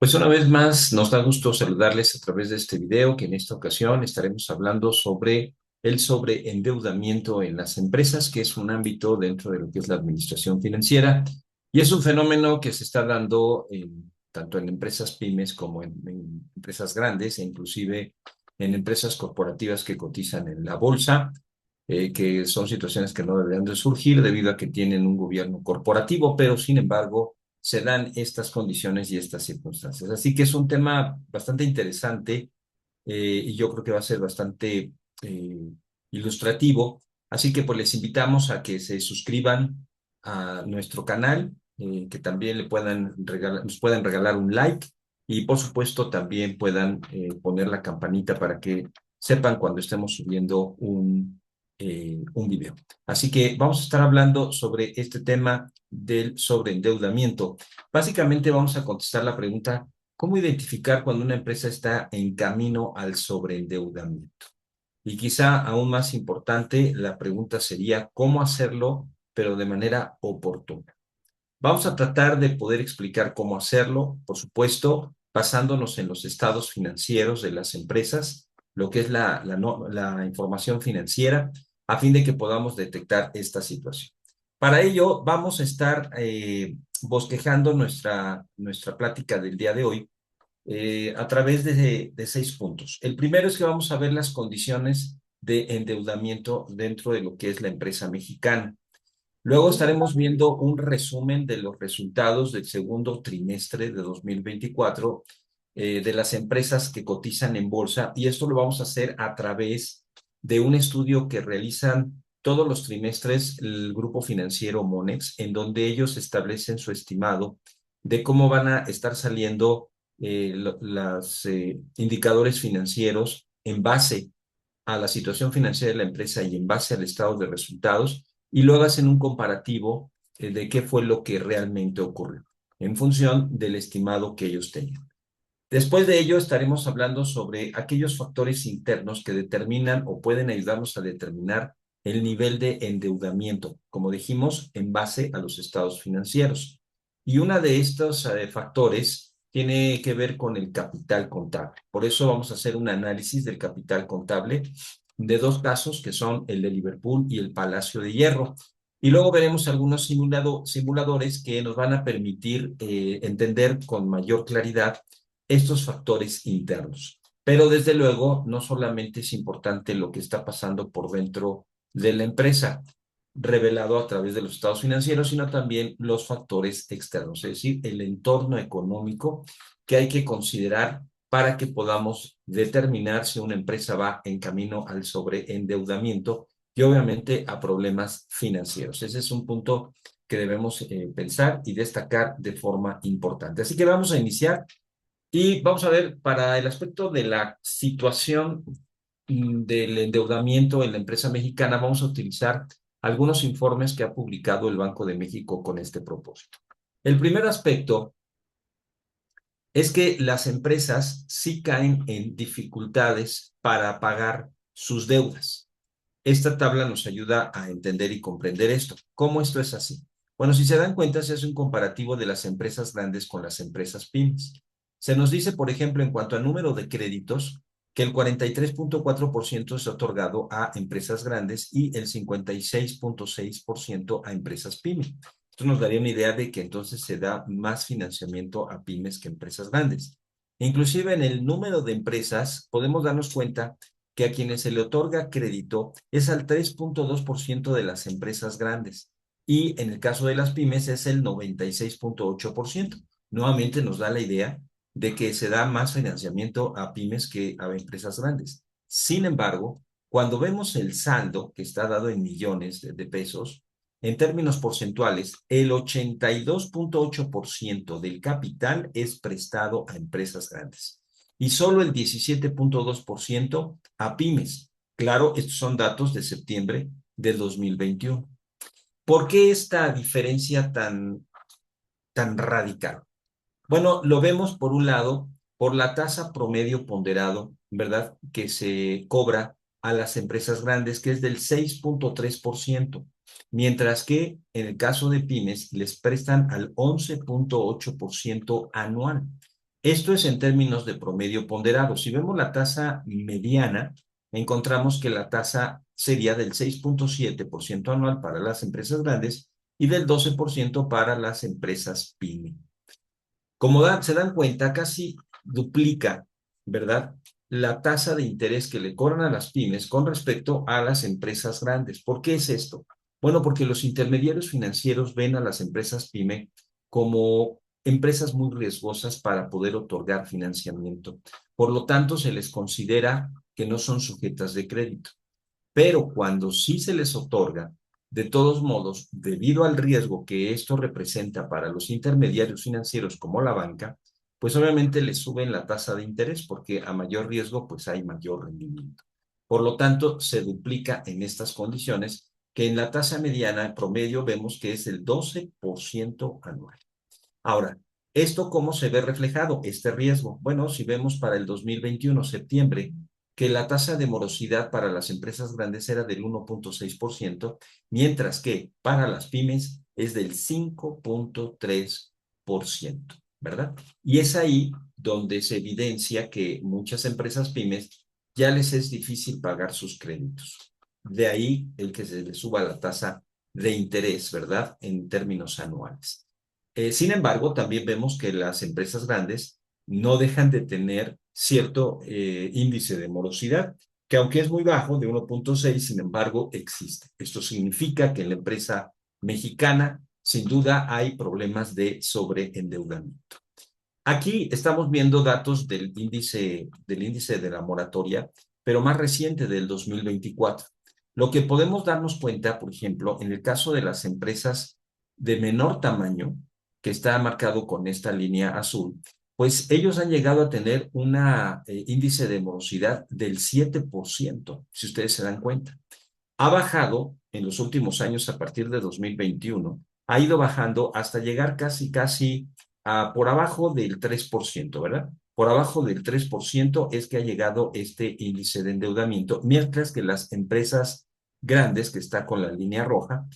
Pues una vez más, nos da gusto saludarles a través de este video, que en esta ocasión estaremos hablando sobre el sobreendeudamiento en las empresas, que es un ámbito dentro de lo que es la administración financiera, y es un fenómeno que se está dando tanto en empresas pymes como en empresas grandes, e inclusive en empresas corporativas que cotizan en la bolsa, que son situaciones que no deberían de surgir debido a que tienen un gobierno corporativo, pero sin embargo se dan estas condiciones y estas circunstancias. Así que es un tema bastante interesante y yo creo que va a ser bastante eh, ilustrativo. Así que pues les invitamos a que se suscriban a nuestro canal, que también nos puedan regalar un like y por supuesto también puedan poner la campanita para que sepan cuando estemos subiendo un video. Así que vamos a estar hablando sobre este tema del sobreendeudamiento. Básicamente vamos a contestar la pregunta: ¿cómo identificar cuando una empresa está en camino al sobreendeudamiento? Y quizá aún más importante, la pregunta sería: ¿cómo hacerlo, pero de manera oportuna? Vamos a tratar de poder explicar cómo hacerlo, por supuesto, basándonos en los estados financieros de las empresas, lo que es la información financiera, a fin de que podamos detectar esta situación. Para ello, vamos a estar bosquejando nuestra plática del día de hoy a través de 6 puntos. El primero es que vamos a ver las condiciones de endeudamiento dentro de lo que es la empresa mexicana. Luego estaremos viendo un resumen de los resultados del segundo trimestre de 2024 de las empresas que cotizan en bolsa, y esto lo vamos a hacer a través de un estudio que realizan todos los trimestres el grupo financiero Monex, en donde ellos establecen su estimado de cómo van a estar saliendo los indicadores financieros en base a la situación financiera de la empresa y en base al estado de resultados, y luego hacen un comparativo de qué fue lo que realmente ocurrió en función del estimado que ellos tenían. Después de ello estaremos hablando sobre aquellos factores internos que determinan o pueden ayudarnos a determinar el nivel de endeudamiento, como dijimos, en base a los estados financieros. Y uno de estos factores tiene que ver con el capital contable. Por eso vamos a hacer un análisis del capital contable de dos casos, que son el de Liverpool y el Palacio de Hierro. Y luego veremos algunos simuladores que nos van a permitir entender con mayor claridad estos factores internos. Pero desde luego, no solamente es importante lo que está pasando por dentro de la empresa, revelado a través de los estados financieros, sino también los factores externos, es decir, el entorno económico que hay que considerar para que podamos determinar si una empresa va en camino al sobreendeudamiento y obviamente a problemas financieros. Ese es un punto que debemos pensar y destacar de forma importante. Así que vamos a iniciar y vamos a ver para el aspecto de la situación del endeudamiento en la empresa mexicana. Vamos a utilizar algunos informes que ha publicado el Banco de México con este propósito. El primer aspecto es que las empresas sí caen en dificultades para pagar sus deudas. Esta tabla nos ayuda a entender y comprender esto. ¿Cómo esto es así? Bueno, si se dan cuenta, se hace un comparativo de las empresas grandes con las empresas pymes. Se nos dice, por ejemplo, en cuanto al número de créditos, que el 43.4% es otorgado a empresas grandes y el 56.6% a empresas pymes. Esto nos daría una idea de que entonces se da más financiamiento a pymes que a empresas grandes. Inclusive en el número de empresas podemos darnos cuenta que a quienes se le otorga crédito es al 3.2% de las empresas grandes, y en el caso de las pymes es el 96.8%. Nuevamente nos da la idea de que se da más financiamiento a pymes que a empresas grandes. Sin embargo, cuando vemos el saldo que está dado en millones de pesos, en términos porcentuales, el 82.8% del capital es prestado a empresas grandes y solo el 17.2% a pymes. Claro, estos son datos de septiembre del 2021. ¿Por qué esta diferencia tan radical? Bueno, lo vemos por un lado por la tasa promedio ponderado, ¿verdad?, que se cobra a las empresas grandes, que es del 6.3%, mientras que en el caso de pymes les prestan al 11.8% anual. Esto es en términos de promedio ponderado. Si vemos la tasa mediana, encontramos que la tasa sería del 6,7% anual para las empresas grandes y del 12% para las empresas pyme. Como se dan cuenta, casi duplica, ¿verdad? La tasa de interés que le cobran a las pymes con respecto a las empresas grandes. ¿Por qué es esto? Bueno, porque los intermediarios financieros ven a las empresas pyme como empresas muy riesgosas para poder otorgar financiamiento. Por lo tanto, se les considera que no son sujetas de crédito. Pero cuando sí se les otorga, de todos modos, debido al riesgo que esto representa para los intermediarios financieros como la banca, pues obviamente les suben la tasa de interés porque a mayor riesgo pues hay mayor rendimiento. Por lo tanto, se duplica en estas condiciones que en la tasa mediana promedio vemos que es el 12% anual. Ahora, ¿esto cómo se ve reflejado, este riesgo? Bueno, si vemos para el 2021, septiembre, que la tasa de morosidad para las empresas grandes era del 1,6%, mientras que para las pymes es del 5,3%, ¿verdad? Y es ahí donde se evidencia que muchas empresas pymes ya les es difícil pagar sus créditos. De ahí el que se les suba la tasa de interés, ¿verdad? En términos anuales. Sin embargo, también vemos que las empresas grandes no dejan de tener cierto índice de morosidad, que aunque es muy bajo, de 1,6, sin embargo, existe. Esto significa que en la empresa mexicana, sin duda, hay problemas de sobreendeudamiento. Aquí estamos viendo datos del índice de la moratoria, pero más reciente del 2024. Lo que podemos darnos cuenta, por ejemplo, en el caso de las empresas de menor tamaño, que está marcado con esta línea azul, pues ellos han llegado a tener un índice de morosidad del 7%, si ustedes se dan cuenta. Ha bajado en los últimos años a partir de 2021, ha ido bajando hasta llegar casi a por abajo del 3%, ¿verdad? Por abajo del 3% es que ha llegado este índice de endeudamiento, mientras que las empresas grandes, que está con la línea roja,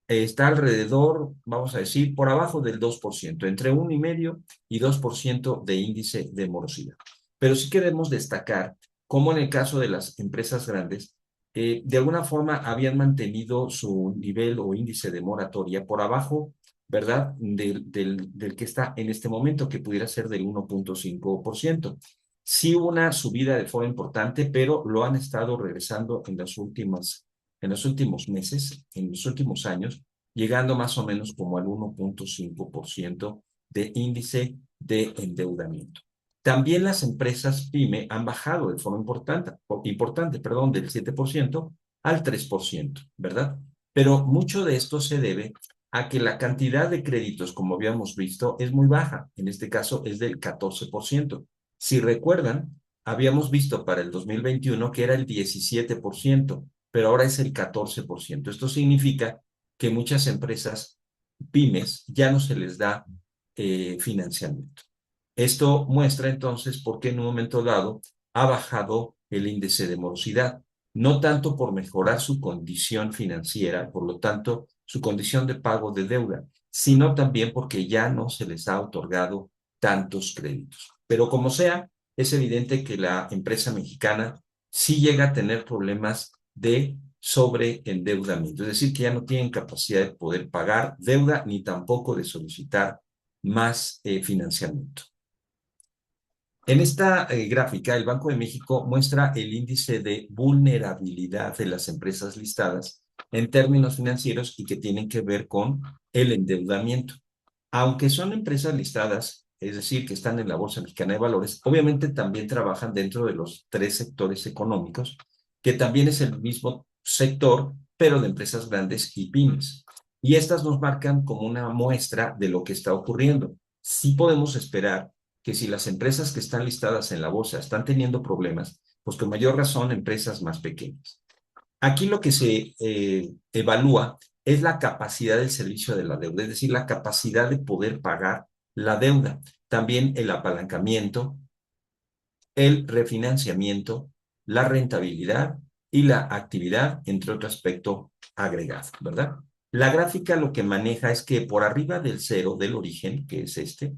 está alrededor, vamos a decir, por abajo del 2%, entre 1,5% y 2% de índice de morosidad. Pero sí queremos destacar cómo en el caso de las empresas grandes, de alguna forma habían mantenido su nivel o índice de moratoria por abajo, ¿verdad? Del que está en este momento, que pudiera ser del 1,5%. Sí hubo una subida de forma importante, pero lo han estado regresando en los últimos meses, en los últimos años, llegando más o menos como al 1,5% de índice de endeudamiento. También las empresas PYME han bajado de forma importante, perdón, del 7% al 3%, ¿verdad? Pero mucho de esto se debe a que la cantidad de créditos, como habíamos visto, es muy baja. En este caso es del 14%. Si recuerdan, habíamos visto para el 2021 que era el 17%, pero ahora es el 14%. Esto significa que muchas empresas pymes ya no se les da financiamiento. Esto muestra entonces por qué en un momento dado ha bajado el índice de morosidad, no tanto por mejorar su condición financiera, por lo tanto, su condición de pago de deuda, sino también porque ya no se les ha otorgado tantos créditos. Pero como sea, es evidente que la empresa mexicana sí llega a tener problemas de sobreendeudamiento, es decir, que ya no tienen capacidad de poder pagar deuda ni tampoco de solicitar más financiamiento. En esta gráfica, el Banco de México muestra el índice de vulnerabilidad de las empresas listadas en términos financieros y que tienen que ver con el endeudamiento. Aunque son empresas listadas, es decir, que están en la Bolsa Mexicana de Valores, obviamente también trabajan dentro de los tres sectores económicos, que también es el mismo sector, pero de empresas grandes y pymes. Y estas nos marcan como una muestra de lo que está ocurriendo. Sí podemos esperar que si las empresas que están listadas en la bolsa están teniendo problemas, pues con mayor razón empresas más pequeñas. Aquí lo que se evalúa es la capacidad del servicio de la deuda, es decir, la capacidad de poder pagar la deuda. También el apalancamiento, el refinanciamiento, la rentabilidad y la actividad, entre otro aspecto agregado, ¿verdad? La gráfica lo que maneja es que por arriba del cero del origen, que es este,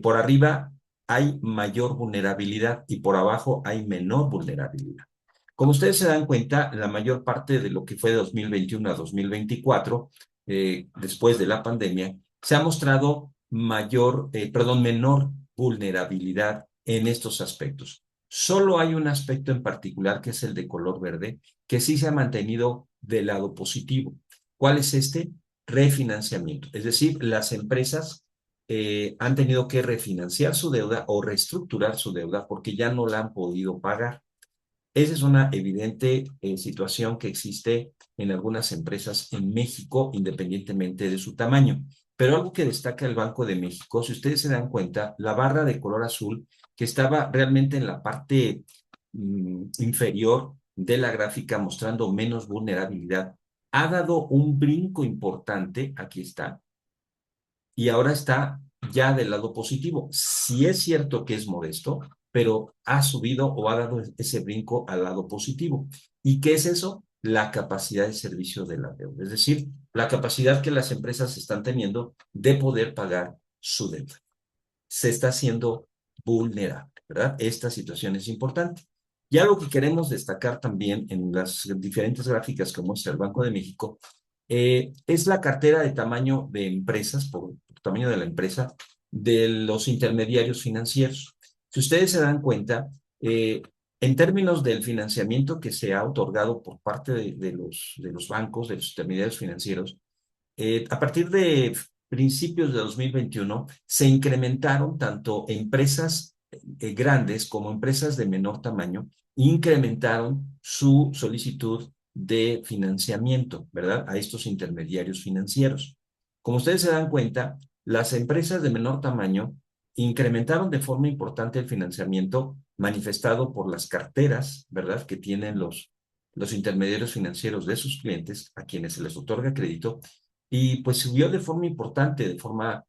por arriba hay mayor vulnerabilidad y por abajo hay menor vulnerabilidad. Como ustedes se dan cuenta, la mayor parte de lo que fue de 2021 a 2024, después de la pandemia, se ha mostrado menor vulnerabilidad en estos aspectos. Solo hay un aspecto en particular, que es el de color verde, que sí se ha mantenido del lado positivo. ¿Cuál es este? Refinanciamiento. Es decir, las empresas han tenido que refinanciar su deuda o reestructurar su deuda porque ya no la han podido pagar. Esa es una evidente situación que existe en algunas empresas en México, independientemente de su tamaño. Pero algo que destaca el Banco de México, si ustedes se dan cuenta, la barra de color azul, que estaba realmente en la parte inferior de la gráfica mostrando menos vulnerabilidad, ha dado un brinco importante, aquí está, y ahora está ya del lado positivo. Sí es cierto que es modesto, pero ha subido o ha dado ese brinco al lado positivo. ¿Y qué es eso? La capacidad de servicio de la deuda, es decir, la capacidad que las empresas están teniendo de poder pagar su deuda. Se está haciendo vulnerable, ¿verdad? Esta situación es importante. Y algo que queremos destacar también en las diferentes gráficas que muestra el Banco de México es la cartera de tamaño de empresas, por tamaño de la empresa, de los intermediarios financieros. Si ustedes se dan cuenta, en términos del financiamiento que se ha otorgado por parte de los bancos, de los intermediarios financieros, a partir de principios de 2021 se incrementaron tanto empresas grandes como empresas de menor tamaño, incrementaron su solicitud de financiamiento, ¿verdad? A estos intermediarios financieros. Como ustedes se dan cuenta, las empresas de menor tamaño incrementaron de forma importante el financiamiento manifestado por las carteras, ¿verdad? Que tienen los intermediarios financieros de sus clientes, a quienes se les otorga crédito, y pues subió de forma importante, de forma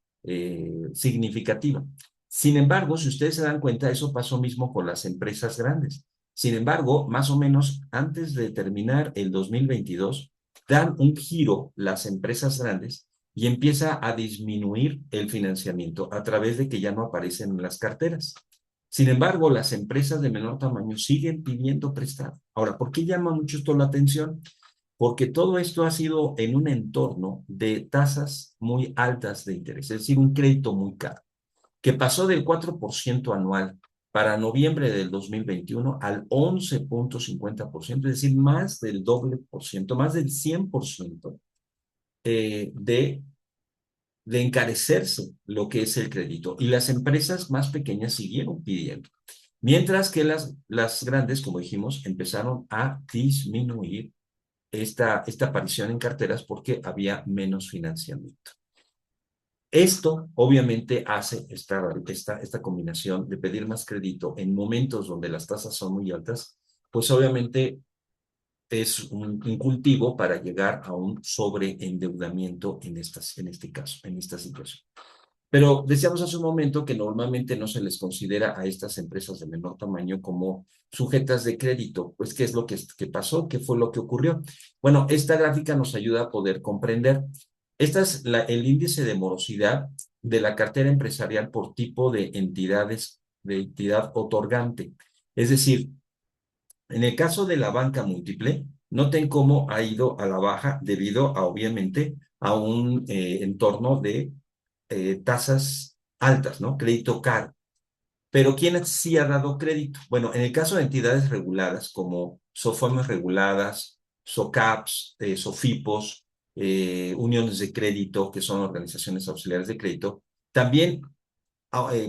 significativa. Sin embargo, si ustedes se dan cuenta, eso pasó mismo con las empresas grandes. Sin embargo, más o menos antes de terminar el 2022, dan un giro las empresas grandes y empieza a disminuir el financiamiento a través de que ya no aparecen en las carteras. Sin embargo, las empresas de menor tamaño siguen pidiendo prestado. Ahora, ¿por qué llama mucho esto la atención? Porque todo esto ha sido en un entorno de tasas muy altas de interés, es decir, un crédito muy caro, que pasó del 4% anual para noviembre del 2021 al 11.50%, es decir, más del doble por ciento, más del 100% de encarecerse lo que es el crédito. Y las empresas más pequeñas siguieron pidiendo. Mientras que las grandes, como dijimos, empezaron a disminuir esta aparición en carteras porque había menos financiamiento. Esto obviamente hace esta combinación de pedir más crédito en momentos donde las tasas son muy altas, pues obviamente es un cultivo para llegar a un sobreendeudamiento en este caso, en esta situación. Pero decíamos hace un momento que normalmente no se les considera a estas empresas de menor tamaño como sujetas de crédito. Pues, ¿qué es lo que pasó? ¿Qué fue lo que ocurrió? Bueno, esta gráfica nos ayuda a poder comprender. Este es el índice de morosidad de la cartera empresarial por tipo de entidad otorgante. Es decir, en el caso de la banca múltiple, noten cómo ha ido a la baja debido a, obviamente, a un entorno de tasas altas, ¿no? Crédito caro. Pero ¿quién sí ha dado crédito? Bueno, en el caso de entidades reguladas como SOFOMES reguladas, SOCAPs, SOFIPOS, uniones de crédito, que son organizaciones auxiliares de crédito, también,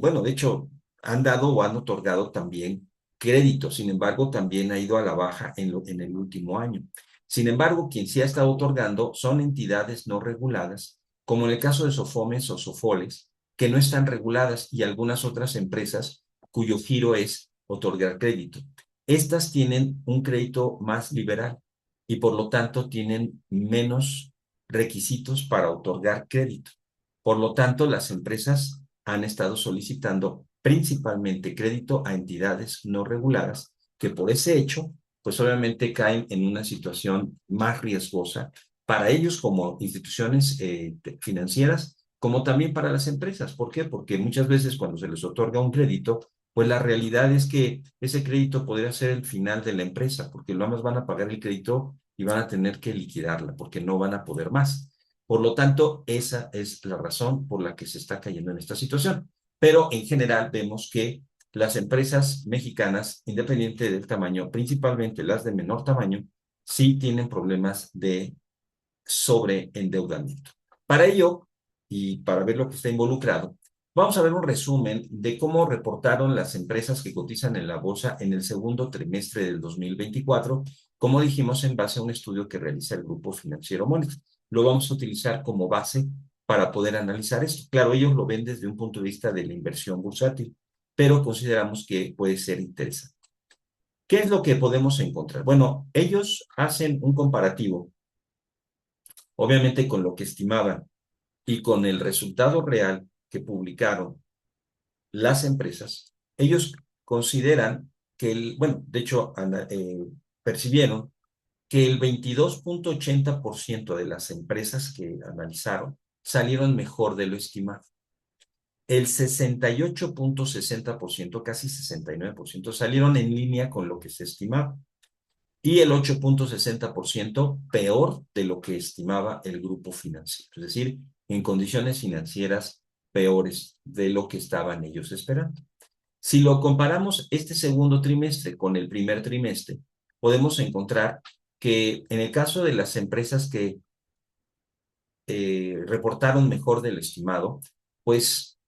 bueno, de hecho, han dado o han otorgado también crédito. Sin embargo, también ha ido a la baja en el último año. Sin embargo, quien sí ha estado otorgando son entidades no reguladas, como en el caso de SOFOMES o SOFOLES, que no están reguladas, y algunas otras empresas cuyo giro es otorgar crédito. Estas tienen un crédito más liberal y por lo tanto tienen menos requisitos para otorgar crédito. Por lo tanto, las empresas han estado solicitando principalmente crédito a entidades no reguladas que por ese hecho, pues obviamente caen en una situación más riesgosa para ellos como instituciones financieras, como también para las empresas. ¿Por qué? Porque muchas veces cuando se les otorga un crédito, pues la realidad es que ese crédito podría ser el final de la empresa, porque nada más van a pagar el crédito y van a tener que liquidarla, porque no van a poder más. Por lo tanto, esa es la razón por la que se está cayendo en esta situación. Pero en general vemos que las empresas mexicanas, independiente del tamaño, principalmente las de menor tamaño, sí tienen problemas de sobreendeudamiento. Para ello, y para ver lo que está involucrado, vamos a ver un resumen de cómo reportaron las empresas que cotizan en la bolsa en el segundo trimestre del 2024, como dijimos, en base a un estudio que realiza el Grupo Financiero Mónica. Lo vamos a utilizar como base para poder analizar esto. Claro, ellos lo ven desde un punto de vista de la inversión bursátil, pero consideramos que puede ser interesante. ¿Qué es lo que podemos encontrar? Bueno, ellos hacen un comparativo, obviamente con lo que estimaban y con el resultado real que publicaron las empresas. Ellos consideran que bueno, de hecho, percibieron que el 22.80% de las empresas que analizaron salieron mejor de lo estimado. El 68.60%, casi 69%, salieron en línea con lo que se estimaba y el 8.60% peor de lo que estimaba el grupo financiero, es decir, en condiciones financieras peores de lo que estaban ellos esperando. Si lo comparamos este segundo trimestre con el primer trimestre, podemos encontrar que en el caso de las empresas que reportaron mejor del estimado, pues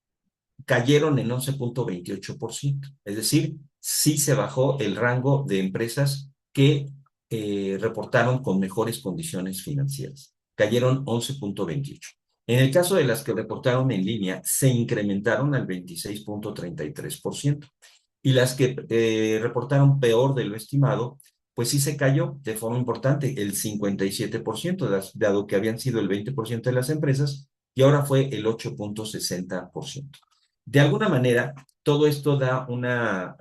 cayeron en 11.28%. Es decir, sí se bajó el rango de empresas que reportaron con mejores condiciones financieras. Cayeron 11.28. En el caso de las que reportaron en línea, se incrementaron al 26.33%. Y las que reportaron peor de lo estimado, pues sí se cayó de forma importante, el 57%, dado que habían sido el 20% de las empresas, y ahora fue el 8.60%. De alguna manera, todo esto da una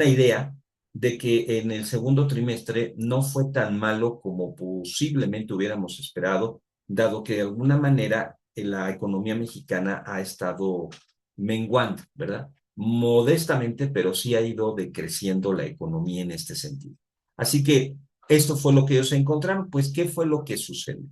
idea de que en el segundo trimestre no fue tan malo como posiblemente hubiéramos esperado, dado que de alguna manera la economía mexicana ha estado menguando, ¿verdad? Modestamente, pero sí ha ido decreciendo la economía en este sentido. Así que esto fue lo que ellos encontraron. Pues, ¿qué fue lo que sucedió?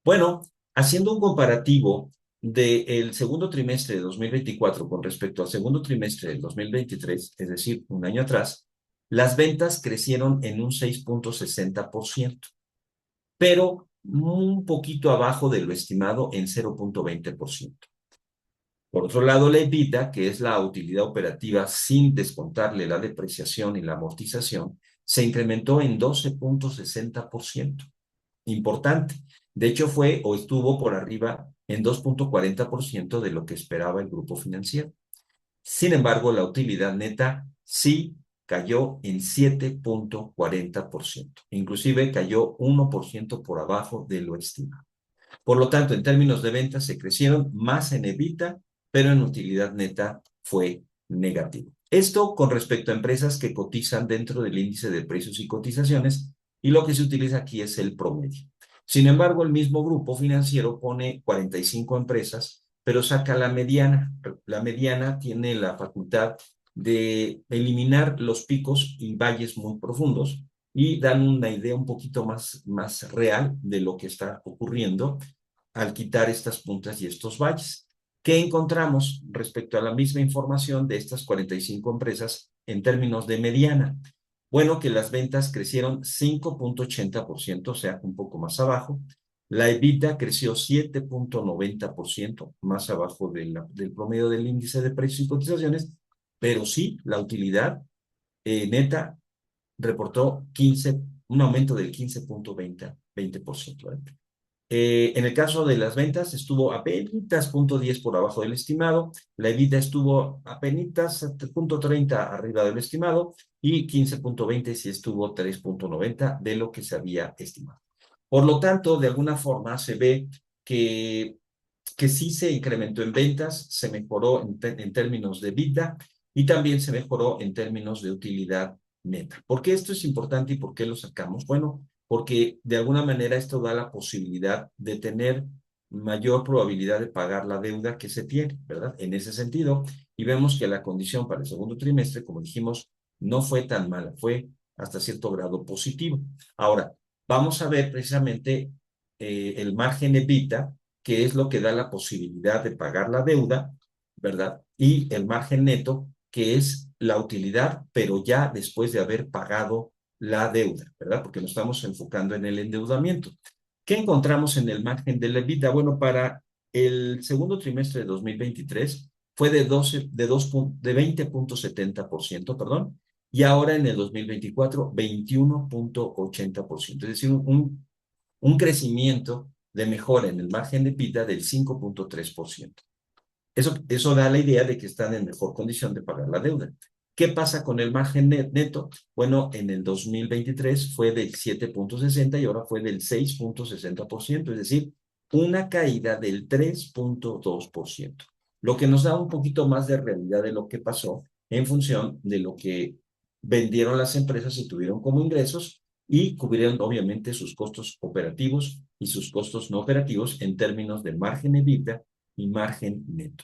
Bueno, haciendo un comparativo del segundo trimestre de 2024 con respecto al segundo trimestre del 2023, es decir, un año atrás, las ventas crecieron en un 6.60%, pero un poquito abajo de lo estimado en 0.20%. Por otro lado, la EBITDA, que es la utilidad operativa sin descontarle la depreciación y la amortización, se incrementó en 12.60%. Importante. De hecho, fue o estuvo por arriba en 2.40% de lo que esperaba el grupo financiero. Sin embargo, la utilidad neta sí cayó en 7.40%. Inclusive cayó 1% por abajo de lo estimado. Por lo tanto, en términos de ventas se crecieron más en EBITDA, pero en utilidad neta fue negativo. Esto con respecto a empresas que cotizan dentro del índice de precios y cotizaciones, y lo que se utiliza aquí es el promedio. Sin embargo, el mismo grupo financiero pone 45 empresas, pero saca la mediana. La mediana tiene la facultad de eliminar los picos y valles muy profundos y dan una idea un poquito más real de lo que está ocurriendo al quitar estas puntas y estos valles. ¿Qué encontramos respecto a la misma información de estas 45 empresas en términos de mediana? Bueno, que las ventas crecieron 5.80%, o sea, un poco más abajo. La EBITDA creció 7.90%, más abajo del promedio del índice de precios y cotizaciones, pero sí, la utilidad neta reportó un aumento del 15.20%. En el caso de las ventas, estuvo apenas 0.10 por abajo del estimado, la EBITDA estuvo apenas 0.30 arriba del estimado y 15.20 si estuvo 3.90 de lo que se había estimado. Por lo tanto, de alguna forma se ve que sí se incrementó en ventas, se mejoró en términos de EBITDA y también se mejoró en términos de utilidad neta. ¿Por qué esto es importante y por qué lo sacamos? Bueno, porque de alguna manera esto da la posibilidad de tener mayor probabilidad de pagar la deuda que se tiene, ¿verdad? En ese sentido, y vemos que la condición para el segundo trimestre, como dijimos, no fue tan mala, fue hasta cierto grado positivo. Ahora, vamos a ver precisamente el margen EBITDA, que es lo que da la posibilidad de pagar la deuda, ¿verdad? Y el margen neto, que es la utilidad, pero ya después de haber pagado la deuda, ¿verdad? Porque nos estamos enfocando en el endeudamiento. ¿Qué encontramos en el margen de la EBITDA? Bueno, para el segundo trimestre de 2023 fue de 20,70%, perdón, y ahora en el 2024, 21,80%, es decir, un crecimiento de mejora en el margen de EBITDA del 5,3%. Eso da la idea de que están en mejor condición de pagar la deuda. ¿Qué pasa con el margen neto? Bueno, en el 2023 fue del 7,60 y ahora fue del 6,60%, es decir, una caída del 3,2%, lo que nos da un poquito más de realidad de lo que pasó en función de lo que vendieron las empresas y tuvieron como ingresos y cubrieron obviamente sus costos operativos y sus costos no operativos en términos de margen EBITDA y margen neto.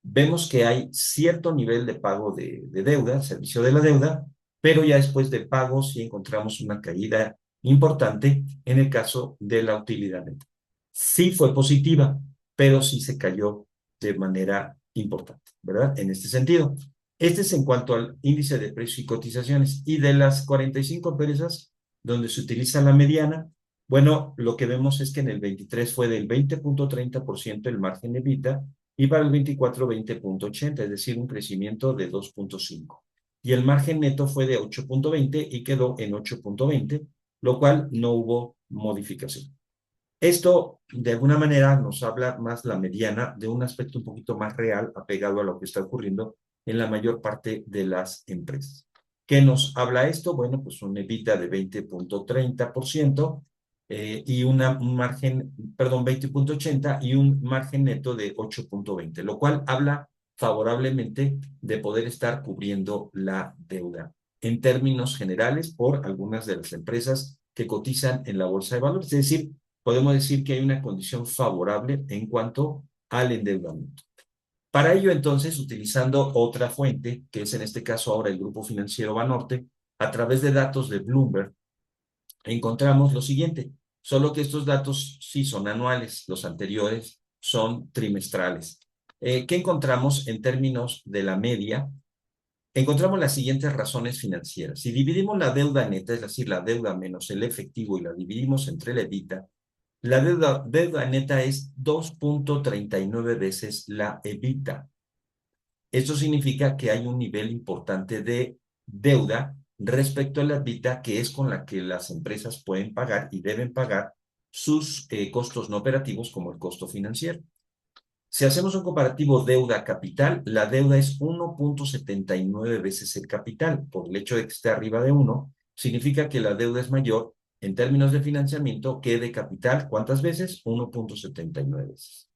Vemos que hay cierto nivel de pago de deuda, servicio de la deuda, pero ya después de pagos sí encontramos una caída importante en el caso de la utilidad neta. Sí fue positiva, pero sí se cayó de manera importante, ¿verdad? En este sentido. Este es en cuanto al índice de precios y cotizaciones. Y de las 45 empresas donde se utiliza la mediana, bueno, lo que vemos es que en el 23 fue del 20,30% el margen de EBITDA y para el 24 20,80, es decir, un crecimiento de 2,5. Y el margen neto fue de 8,20 y quedó en 8,20, lo cual no hubo modificación. Esto, de alguna manera, nos habla más la mediana de un aspecto un poquito más real, apegado a lo que está ocurriendo en la mayor parte de las empresas. ¿Qué nos habla esto? Bueno, pues un EBITDA de 20,30% y un margen, perdón, 20,80 y un margen neto de 8,20, lo cual habla favorablemente de poder estar cubriendo la deuda en términos generales por algunas de las empresas que cotizan en la bolsa de valores. Es decir, podemos decir que hay una condición favorable en cuanto al endeudamiento. Para ello, entonces, utilizando otra fuente, que es en este caso ahora el Grupo Financiero Banorte, a través de datos de Bloomberg, encontramos lo siguiente, solo que estos datos sí son anuales, los anteriores son trimestrales. ¿Qué encontramos en términos de la media? Encontramos las siguientes razones financieras. Si dividimos la deuda neta, es decir, la deuda menos el efectivo y la dividimos entre la EBITDA, la deuda neta es 2,39 veces la EBITDA. Esto significa que hay un nivel importante de deuda respecto a la EBITDA, que es con la que las empresas pueden pagar y deben pagar sus costos no operativos como el costo financiero. Si hacemos un comparativo deuda-capital, la deuda es 1,79 veces el capital. Por el hecho de que esté arriba de 1, significa que la deuda es mayor en términos de financiamiento que de capital. ¿Cuántas veces? 1,79 veces.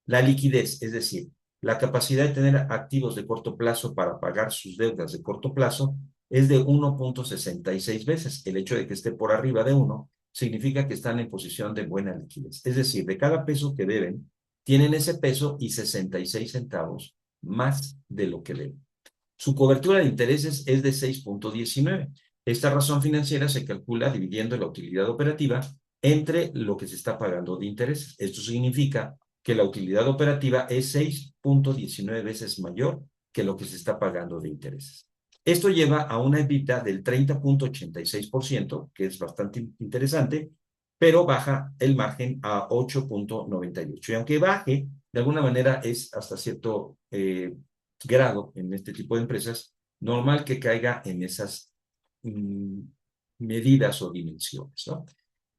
La liquidez, es decir, la capacidad de tener activos de corto plazo para pagar sus deudas de corto plazo, es de 1,66 veces. El hecho de que esté por arriba de 1 significa que están en posición de buena liquidez. Es decir, de cada peso que deben, tienen ese peso y 66 centavos más de lo que deben. Su cobertura de intereses es de 6,19. Esta razón financiera se calcula dividiendo la utilidad operativa entre lo que se está pagando de intereses. Esto significa que la utilidad operativa es 6,19 veces mayor que lo que se está pagando de intereses. Esto lleva a una EBITDA del 30,86%, que es bastante interesante, pero baja el margen a 8,98. Y aunque baje, de alguna manera es hasta cierto grado en este tipo de empresas, normal que caiga en esas medidas o dimensiones, ¿no?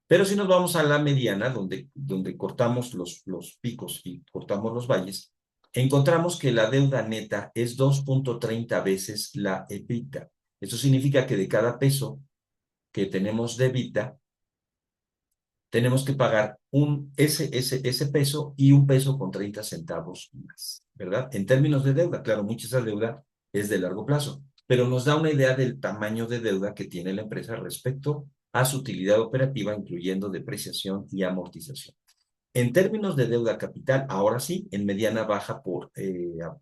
Pero si nos vamos a la mediana, donde cortamos los picos y cortamos los valles, encontramos que la deuda neta es 2,30 veces la EBITDA. Eso significa que de cada peso que tenemos de EBITDA, tenemos que pagar ese peso y un peso con 30 centavos más, ¿verdad? En términos de deuda, claro, mucha esa deuda es de largo plazo, pero nos da una idea del tamaño de deuda que tiene la empresa respecto a su utilidad operativa, incluyendo depreciación y amortización. En términos de deuda capital, ahora sí, en mediana baja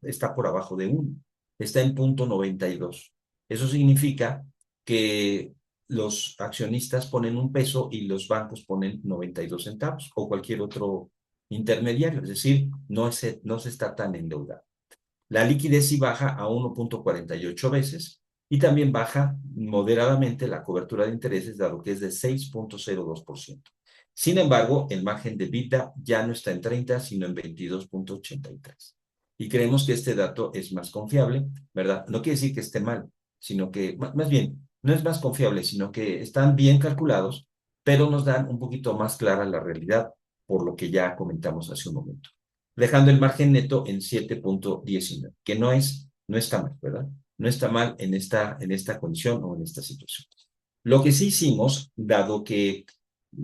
está por abajo de 1, está en 0,92. Eso significa que los accionistas ponen 1 peso y los bancos ponen 92 centavos o cualquier otro intermediario, es decir, no se está tan endeudado. La liquidez sí baja a 1,48 veces y también baja moderadamente la cobertura de intereses, dado que es de 6,02%. Sin embargo, el margen de EBITDA ya no está en 30, sino en 22,83. Y creemos que este dato es más confiable, ¿verdad? No quiere decir que esté mal, sino que, más bien, no es más confiable, sino que están bien calculados, pero nos dan un poquito más clara la realidad, por lo que ya comentamos hace un momento, dejando el margen neto en 7,19, que no está mal, ¿verdad? No está mal en esta condición o en esta situación. Lo que sí hicimos, dado que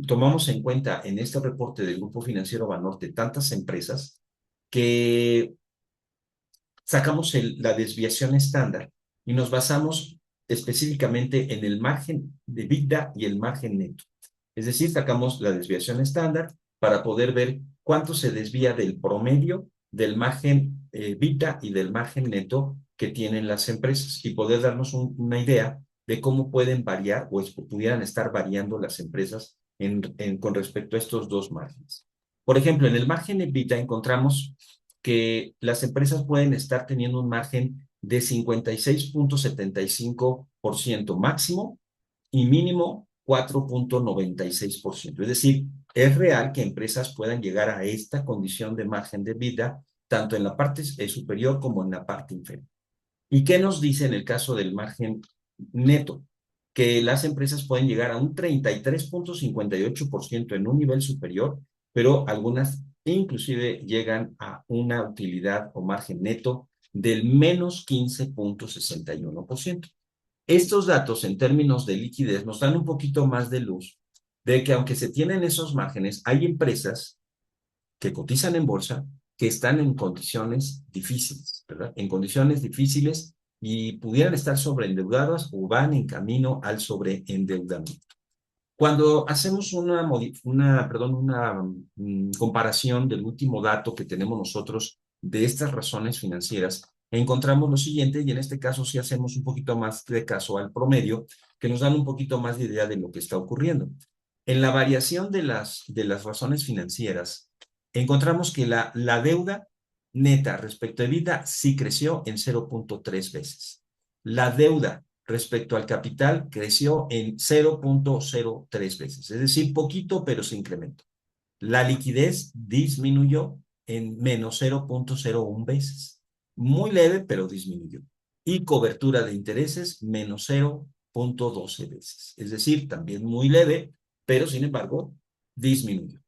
tomamos en cuenta en este reporte del Grupo Financiero Banorte tantas empresas, que sacamos la desviación estándar y nos basamos específicamente en el margen de EBITDA y el margen neto. Es decir, sacamos la desviación estándar para poder ver cuánto se desvía del promedio del margen EBITDA y del margen neto que tienen las empresas y poder darnos una idea de cómo pueden variar o pudieran estar variando las empresas con respecto a estos dos márgenes. Por ejemplo, en el margen EBITDA encontramos que las empresas pueden estar teniendo un margen de 56,75% máximo y mínimo 4,96%. Es decir, es real que empresas puedan llegar a esta condición de margen de vida, tanto en la parte superior como en la parte inferior. ¿Y qué nos dice en el caso del margen neto? Que las empresas pueden llegar a un 33,58% en un nivel superior, pero algunas inclusive llegan a una utilidad o margen neto del menos 15,61%. Estos datos en términos de liquidez nos dan un poquito más de luz de que aunque se tienen esos márgenes, hay empresas que cotizan en bolsa que están en condiciones difíciles, ¿verdad? En condiciones difíciles y pudieran estar sobreendeudadas o van en camino al sobreendeudamiento. Cuando hacemos una comparación del último dato que tenemos nosotros de estas razones financieras, encontramos lo siguiente, y en este caso sí hacemos un poquito más de caso al promedio, que nos dan un poquito más de idea de lo que está ocurriendo. En la variación de las razones financieras, encontramos que la deuda neta respecto a EBITDA sí creció en 0,3 veces. La deuda respecto al capital creció en 0,03 veces, es decir, poquito, pero se incrementó. La liquidez disminuyó en menos 0,01 veces. Muy leve, pero disminuyó. Y cobertura de intereses menos 0,12 veces. Es decir, también muy leve, pero sin embargo, disminuyó.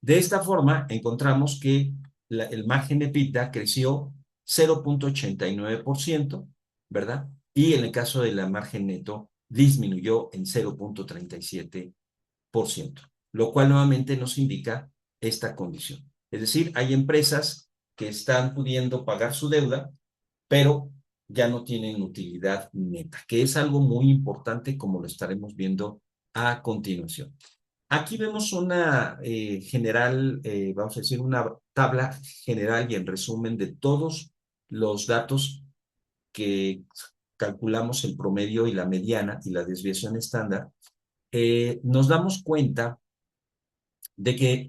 De esta forma, encontramos que el margen de EBITDA creció 0,89%, ¿verdad? Y en el caso de la margen neto, disminuyó en 0,37%, lo cual nuevamente nos indica esta condición. Es decir, hay empresas que están pudiendo pagar su deuda, pero ya no tienen utilidad neta, que es algo muy importante como lo estaremos viendo a continuación. Aquí vemos una general, vamos a decir, una tabla general y en resumen de todos los datos que calculamos el promedio y la mediana y la desviación estándar. Nos damos cuenta de que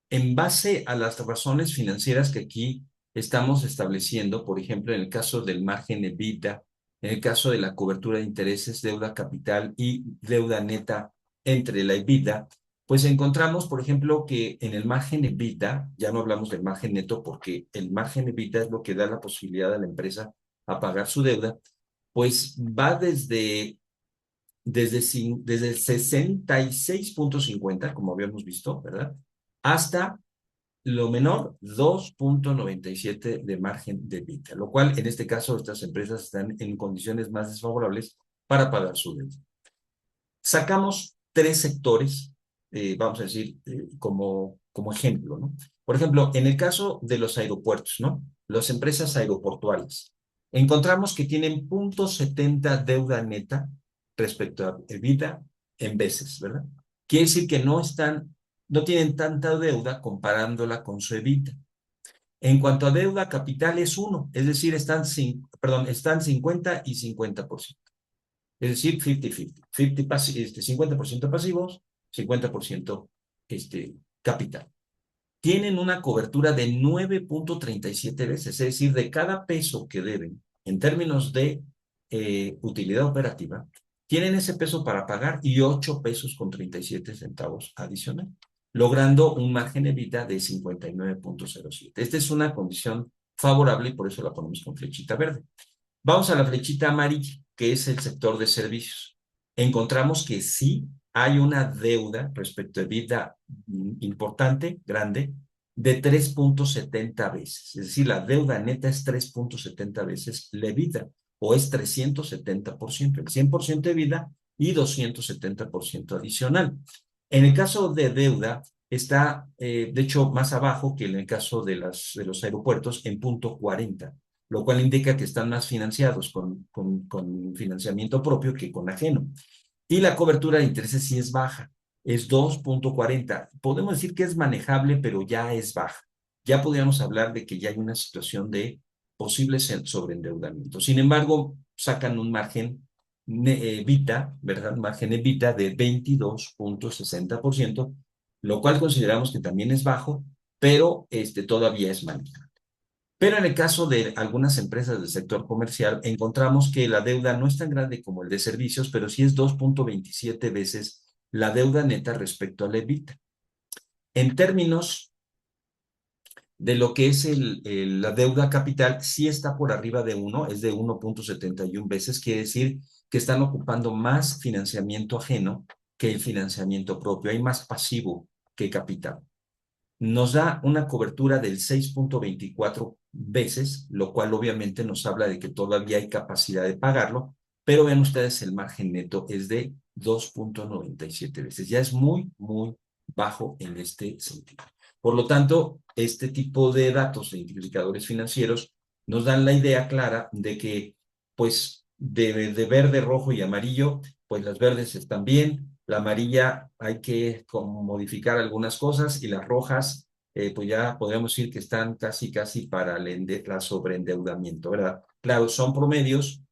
en base a las razones financieras que aquí estamos estableciendo, por ejemplo, en el caso del margen EBITDA, en el caso de la cobertura de intereses, deuda capital y deuda neta entre la EBITDA, pues encontramos, por ejemplo, que en el margen EBITDA, ya no hablamos del margen neto porque el margen EBITDA es lo que da la posibilidad a la empresa a pagar su deuda, pues va desde 66,50, como habíamos visto, ¿verdad? Hasta lo menor, 2,97 de margen de EBITDA, lo cual en este caso estas empresas están en condiciones más desfavorables para pagar su deuda. Sacamos tres sectores, vamos a decir, como ejemplo, ¿no? Por ejemplo, en el caso de los aeropuertos, ¿no? Las empresas aeroportuarias, encontramos que tienen 0,70 deuda neta respecto a EBITDA en veces, ¿verdad? Quiere decir que no están no tienen tanta deuda comparándola con su EBITDA. En cuanto a deuda capital es uno, es decir, están 50 y 50%. Es decir, 50-50. 50% pasivos, 50% capital. Tienen una cobertura de 9.37 veces, es decir, de cada peso que deben en términos de utilidad operativa, tienen ese peso para pagar y 8 pesos con 37 centavos adicional, logrando un margen EBITDA de 59.07. Esta es una condición favorable y por eso la ponemos con flechita verde. Vamos a la flechita amarilla, que es el sector de servicios. Encontramos que sí hay una deuda respecto a EBITDA importante, grande, de 3.70 veces. Es decir, la deuda neta es 3.70 veces la EBITDA, o es 370%, el 100% de EBITDA y 270% adicional. En el caso de deuda, está, de hecho, más abajo que en el caso de los aeropuertos, en punto 40, lo cual indica que están más financiados con financiamiento propio que con ajeno. Y la cobertura de intereses sí es baja, es 2.40. Podemos decir que es manejable, pero ya es baja. Ya podríamos hablar de que ya hay una situación de posible sobreendeudamiento. Sin embargo, sacan un margen EBITDA, ¿verdad? Un margen EBITDA de 22.60%, lo cual consideramos que también es bajo, pero todavía es manejable. Pero en el caso de algunas empresas del sector comercial, encontramos que la deuda no es tan grande como el de servicios, pero sí es 2.27 veces la deuda neta respecto al EBITDA. En términos de lo que es la deuda capital, sí está por arriba de 1, es de 1.71 veces, quiere decir que están ocupando más financiamiento ajeno que el financiamiento propio. Hay más pasivo que capital. Nos da una cobertura del 6.24 veces, lo cual obviamente nos habla de que todavía hay capacidad de pagarlo, pero vean ustedes, el margen neto es de 2.97 veces. Ya es muy, muy bajo en este sentido. Por lo tanto, este tipo de datos e indicadores financieros nos dan la idea clara de que, pues, de verde, rojo y amarillo, pues las verdes están bien, la amarilla hay que como modificar algunas cosas y las rojas, pues ya podríamos decir que están casi, casi para la sobreendeudamiento, ¿verdad? Claro, son promedios,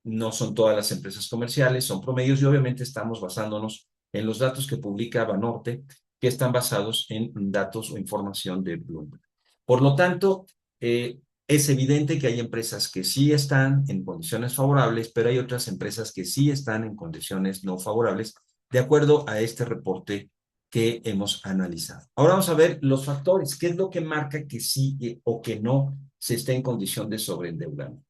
no son todas las empresas comerciales, son promedios y obviamente estamos basándonos en los datos que publica Banorte, que están basados en datos o información de Bloomberg. Por lo tanto, es evidente que hay empresas que sí están en condiciones favorables, pero hay otras empresas que sí están en condiciones no favorables, de acuerdo a este reporte que hemos analizado. Ahora vamos a ver los factores, qué es lo que marca que sí o que no se esté en condición de sobreendeudamiento.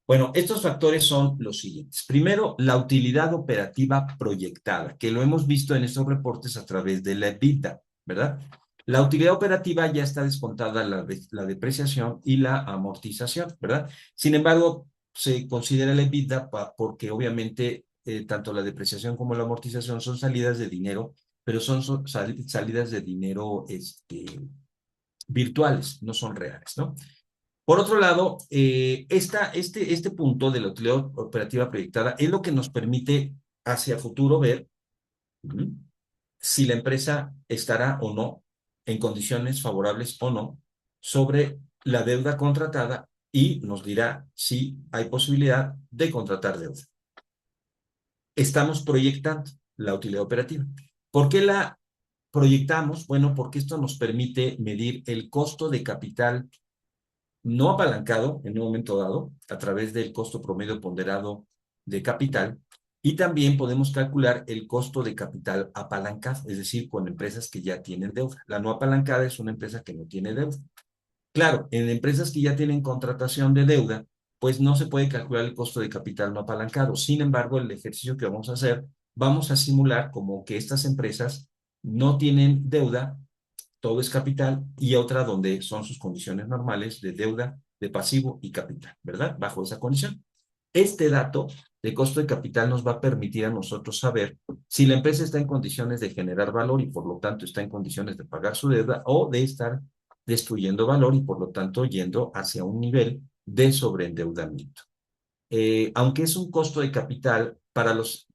Bueno, estos factores son los siguientes. Primero, la utilidad operativa proyectada, que lo hemos visto en estos reportes a través de la EBITDA, ¿verdad? La utilidad operativa ya está descontada la depreciación y la amortización, ¿verdad? Sin embargo, se considera la EBITDA porque obviamente tanto la depreciación como la amortización son salidas de dinero, pero son salidas de dinero virtuales, no son reales, ¿no? Por otro lado, este punto de la utilidad operativa proyectada es lo que nos permite hacia futuro ver si la empresa estará o no en condiciones favorables o no sobre la deuda contratada y nos dirá si hay posibilidad de contratar deuda. Estamos proyectando la utilidad operativa. ¿Por qué la proyectamos? Bueno, porque esto nos permite medir el costo de capital no apalancado en un momento dado a través del costo promedio ponderado de capital, y también podemos calcular el costo de capital apalancado, es decir, con empresas que ya tienen deuda. La no apalancada es una empresa que no tiene deuda. Claro, en empresas que ya tienen contratación de deuda, pues no se puede calcular el costo de capital no apalancado. Sin embargo, el ejercicio que vamos a hacer, vamos a simular como que estas empresas no tienen deuda, todo es capital, y otra donde son sus condiciones normales de deuda, de pasivo y capital, ¿verdad? Bajo esa condición. Este dato de costo de capital nos va a permitir a nosotros saber si la empresa está en condiciones de generar valor y por lo tanto está en condiciones de pagar su deuda, o de estar destruyendo valor y por lo tanto yendo hacia un nivel de sobreendeudamiento. Aunque es un costo de capital, para los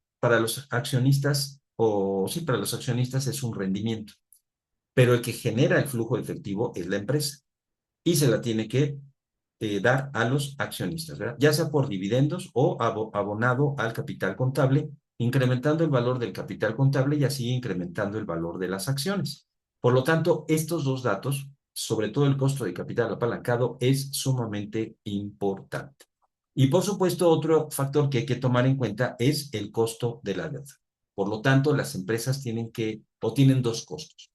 accionistas, o sí, para los accionistas es un rendimiento. pero el que genera el flujo de efectivo es la empresa y se la tiene que dar a los accionistas, ¿verdad? Ya sea por dividendos o abonado al capital contable, incrementando el valor del capital contable y así incrementando el valor de las acciones. Por lo tanto, estos dos datos, sobre todo el costo de capital apalancado, es sumamente importante. Y por supuesto, otro factor que hay que tomar en cuenta es el costo de la deuda. Por lo tanto, las empresas tienen que, o tienen dos costos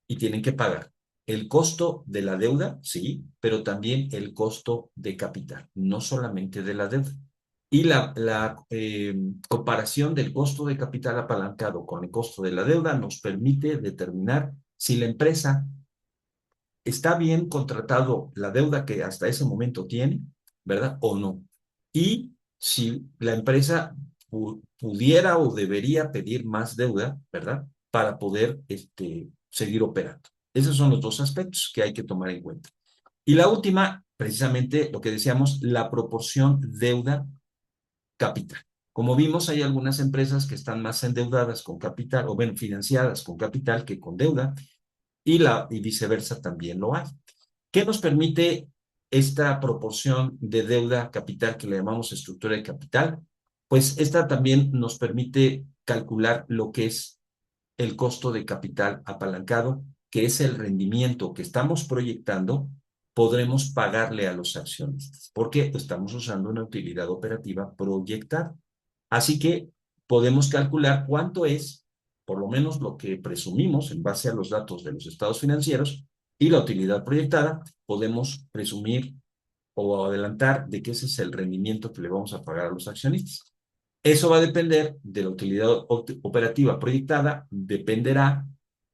y tienen que pagar el costo de la deuda, sí, pero también el costo de capital, no solamente de la deuda. Y la comparación del costo de capital apalancado con el costo de la deuda nos permite determinar si la empresa está bien contratado la deuda que hasta ese momento tiene, ¿verdad? O no. Y si la empresa pudiera o debería pedir más deuda, ¿verdad? Para poder seguir operando. Esos son los dos aspectos que hay que tomar en cuenta. Y la última, precisamente lo que decíamos, la proporción deuda-capital. Como vimos, hay algunas empresas que están más endeudadas con capital, o bueno, financiadas con capital que con deuda, y viceversa también lo hay. ¿Qué nos permite esta proporción de deuda capital que le llamamos estructura de capital? Pues esta también nos permite calcular lo que es el costo de capital apalancado, que es el rendimiento que estamos proyectando, podremos pagarle a los accionistas, porque estamos usando una utilidad operativa proyectada. Así que podemos calcular cuánto es, por lo menos lo que presumimos en base a los datos de los estados financieros y la utilidad proyectada, podemos presumir o adelantar de que ese es el rendimiento que le vamos a pagar a los accionistas. Eso va a depender de la utilidad operativa proyectada, dependerá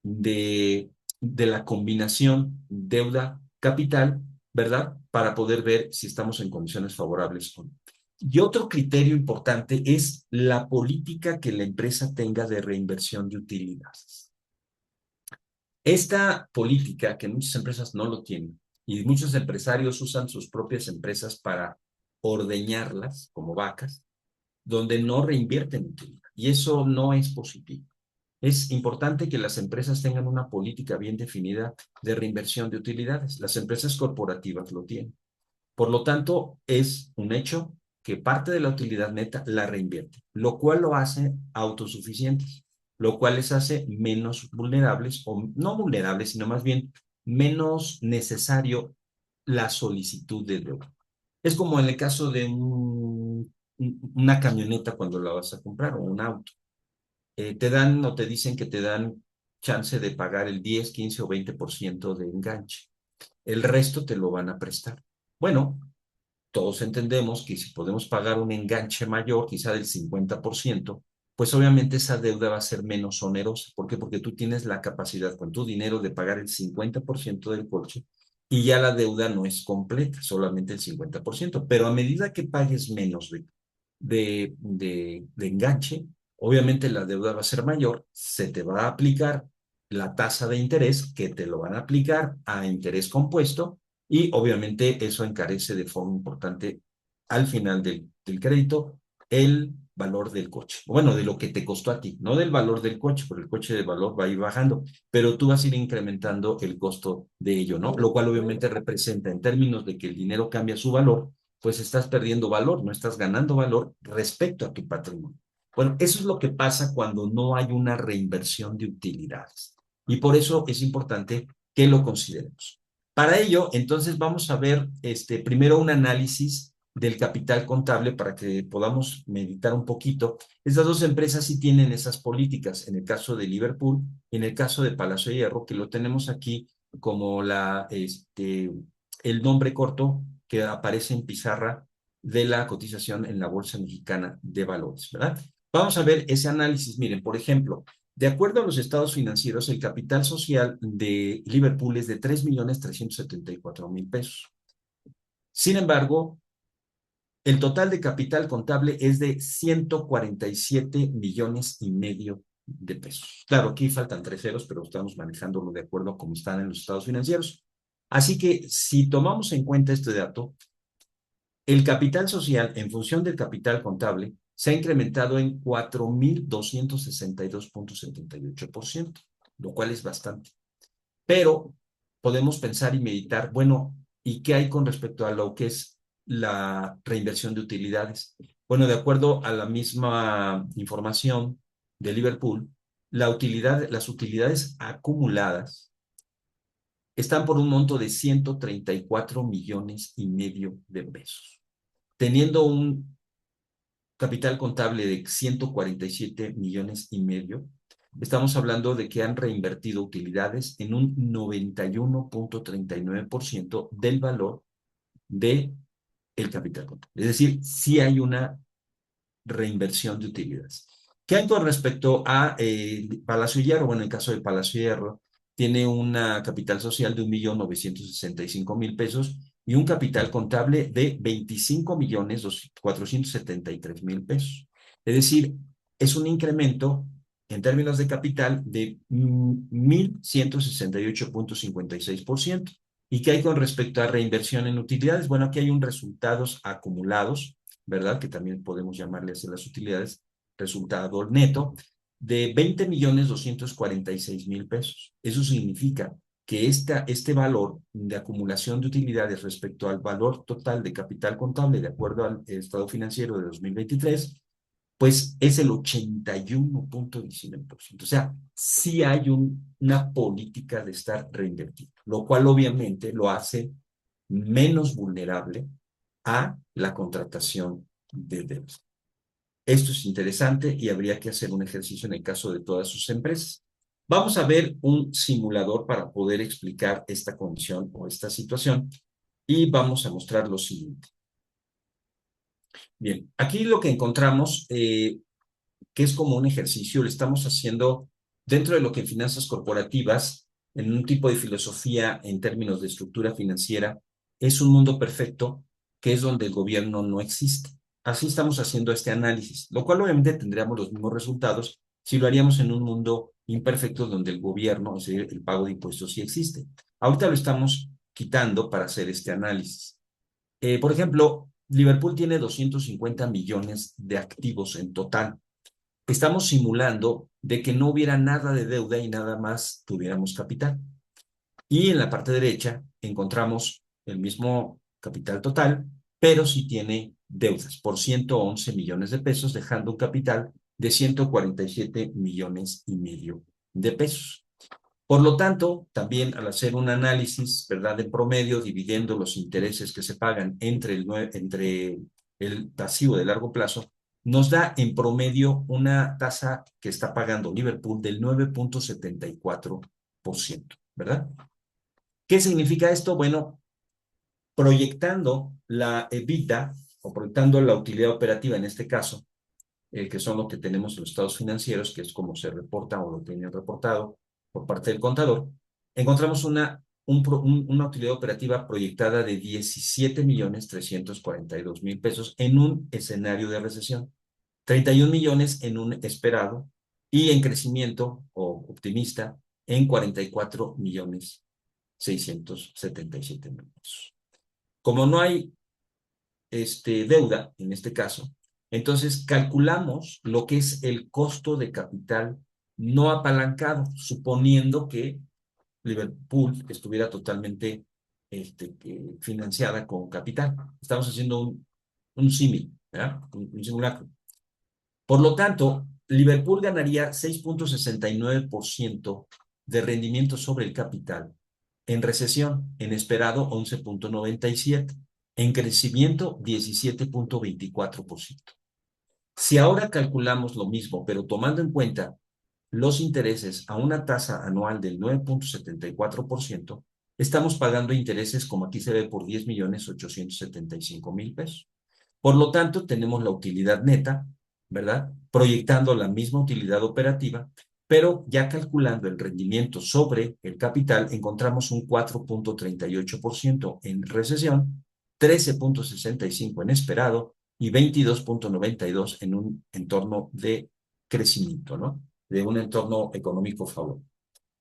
de la combinación deuda-capital, ¿verdad? Para poder ver si estamos en condiciones favorables o no. Y otro criterio importante es la política que la empresa tenga de reinversión de utilidades. Esta política, que muchas empresas no lo tienen, y muchos empresarios usan sus propias empresas para ordeñarlas como vacas, donde no reinvierten utilidad. Y eso no es positivo. Es importante que las empresas tengan una política bien definida de reinversión de utilidades. Las empresas corporativas lo tienen. Por lo tanto, es un hecho que parte de la utilidad neta la reinvierte, lo cual lo hace autosuficientes, lo cual les hace menos vulnerables, o no vulnerables, sino más bien menos necesario la solicitud de deuda. Es como en el caso de una camioneta cuando la vas a comprar o un auto. Te dan o te dicen que te dan chance de pagar el 10, 15 o 20% de enganche. El resto te lo van a prestar. Bueno, todos entendemos que si podemos pagar un enganche mayor, quizá del 50%, pues obviamente esa deuda va a ser menos onerosa. ¿Por qué? Porque tú tienes la capacidad con tu dinero de pagar el 50% del coche y ya la deuda no es completa, solamente el 50%. Pero a medida que pagues menos de enganche, obviamente la deuda va a ser mayor, se te va a aplicar la tasa de interés que te lo van a aplicar a interés compuesto y obviamente eso encarece de forma importante al final del crédito el valor del coche. Bueno, de lo que te costó a ti, no del valor del coche, porque el coche de valor va a ir bajando, pero tú vas a ir incrementando el costo de ello, ¿no? Lo cual obviamente representa en términos de que el dinero cambia su valor, pues estás perdiendo valor, no estás ganando valor respecto a tu patrimonio. Bueno, eso es lo que pasa cuando no hay una reinversión de utilidades. Y por eso es importante que lo consideremos. Para ello, entonces vamos a ver primero un análisis del capital contable para que podamos meditar un poquito. Estas dos empresas sí tienen esas políticas, en el caso de Liverpool y en el caso de Palacio de Hierro, que lo tenemos aquí como el nombre corto que aparece en pizarra de la cotización en la Bolsa Mexicana de Valores, ¿verdad? Vamos a ver ese análisis. Miren, por ejemplo, de acuerdo a los estados financieros, el capital social de Liverpool es de 3.374.000 pesos. Sin embargo, el total de capital contable es de 147,5 millones de pesos. Claro, aquí faltan tres ceros, pero estamos manejándolo de acuerdo a cómo están en los estados financieros. Así que si tomamos en cuenta este dato, el capital social en función del capital contable se ha incrementado en 4.262,78%, lo cual es bastante. pero podemos pensar y meditar, bueno, ¿y qué hay con respecto a lo que es la reinversión de utilidades? Bueno, de acuerdo a la misma información de Liverpool, las utilidades acumuladas están por un monto de 134,5 millones de pesos, teniendo un capital contable de 147,5 millones. Estamos hablando de que han reinvertido utilidades en un 91,39% del valor del capital contable. Es decir, sí hay una reinversión de utilidades. ¿Qué hay con respecto a Palacio Hierro? Bueno, en el caso de Palacio Hierro, tiene una capital social de 1,965,000 pesos y un capital contable de 25,473,000 pesos. Es decir, es un incremento en términos de capital de 1,168,56%. ¿Y qué hay con respecto a reinversión en utilidades? Bueno, aquí hay un resultados acumulados, ¿verdad? Que también podemos llamarle así las utilidades, resultado neto, de 20,246,000 pesos. Eso significa que este valor de acumulación de utilidades respecto al valor total de capital contable, de acuerdo al estado financiero de 2023, pues es el 81,19%. O sea, sí hay una política de estar reinvertido, lo cual obviamente lo hace menos vulnerable a la contratación de deuda. Esto es interesante y habría que hacer un ejercicio en el caso de todas sus empresas. Vamos a ver un simulador para poder explicar esta condición o esta situación y vamos a mostrar lo siguiente. Bien, aquí lo que encontramos, que es como un ejercicio, lo estamos haciendo dentro de lo que en finanzas corporativas, en un tipo de filosofía en términos de estructura financiera, es un mundo perfecto, que es donde el gobierno no existe. Así estamos haciendo este análisis, lo cual obviamente tendríamos los mismos resultados si lo haríamos en un mundo imperfecto donde el gobierno, es decir, el pago de impuestos sí existe. Ahorita lo estamos quitando para hacer este análisis. Por ejemplo, Liverpool tiene 250 millones de activos en total. Estamos simulando de que no hubiera nada de deuda y nada más tuviéramos capital. Y en la parte derecha encontramos el mismo capital total, pero sí tiene deudas por 111 millones de pesos, dejando un capital de 147,5 millones de pesos. Por lo tanto, también al hacer un análisis, ¿verdad?, de promedio, dividiendo los intereses que se pagan entre el pasivo de largo plazo, nos da en promedio una tasa que está pagando Liverpool del 9,74%, ¿verdad? ¿Qué significa esto? Bueno, proyectando la EBITDA o proyectando la utilidad operativa en este caso, que son lo que tenemos en los estados financieros, que es como se reporta o lo tienen reportado por parte del contador, encontramos una utilidad operativa proyectada de 17,342,000 pesos en un escenario de recesión, 31 millones en un esperado y en crecimiento o optimista en 44,677,000 pesos. Como no hay deuda, en este caso, entonces calculamos lo que es el costo de capital no apalancado, suponiendo que Liverpool estuviera totalmente financiada con capital. Estamos haciendo un símil, ¿verdad? Un simulacro. Por lo tanto, Liverpool ganaría 6,69% de rendimiento sobre el capital en recesión, en esperado 11,97%, en crecimiento 17,24%. Si ahora calculamos lo mismo, pero tomando en cuenta los intereses a una tasa anual del 9,74%, estamos pagando intereses, como aquí se ve, por 10,875,000 pesos. Por lo tanto, tenemos la utilidad neta, ¿verdad? Proyectando la misma utilidad operativa, pero ya calculando el rendimiento sobre el capital, encontramos un 4,38% en recesión, 13,65% en esperado y 22,92% en un entorno de crecimiento, ¿no? De un entorno económico favorable.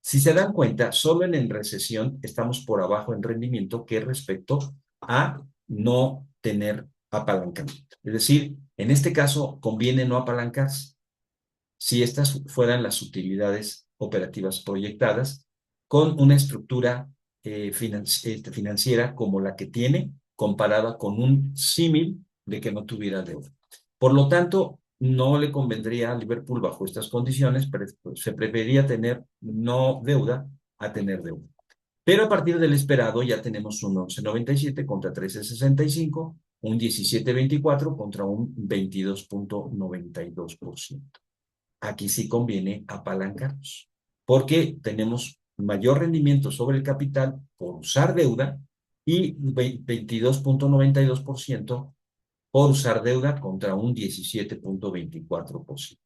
Si se dan cuenta, solo en recesión estamos por abajo en rendimiento que respecto a no tener apalancamiento. Es decir, en este caso conviene no apalancarse si estas fueran las utilidades operativas proyectadas con una estructura financiera como la que tiene, comparada con un símil de que no tuviera deuda. Por lo tanto, no le convendría a Liverpool bajo estas condiciones, pero se preferiría tener no deuda a tener deuda. Pero a partir del esperado ya tenemos un 11,97 contra 13,65, un 17,24 contra un 22,92%. Aquí sí conviene apalancarnos, porque tenemos mayor rendimiento sobre el capital por usar deuda y 22,92% por usar deuda contra un 17,24%.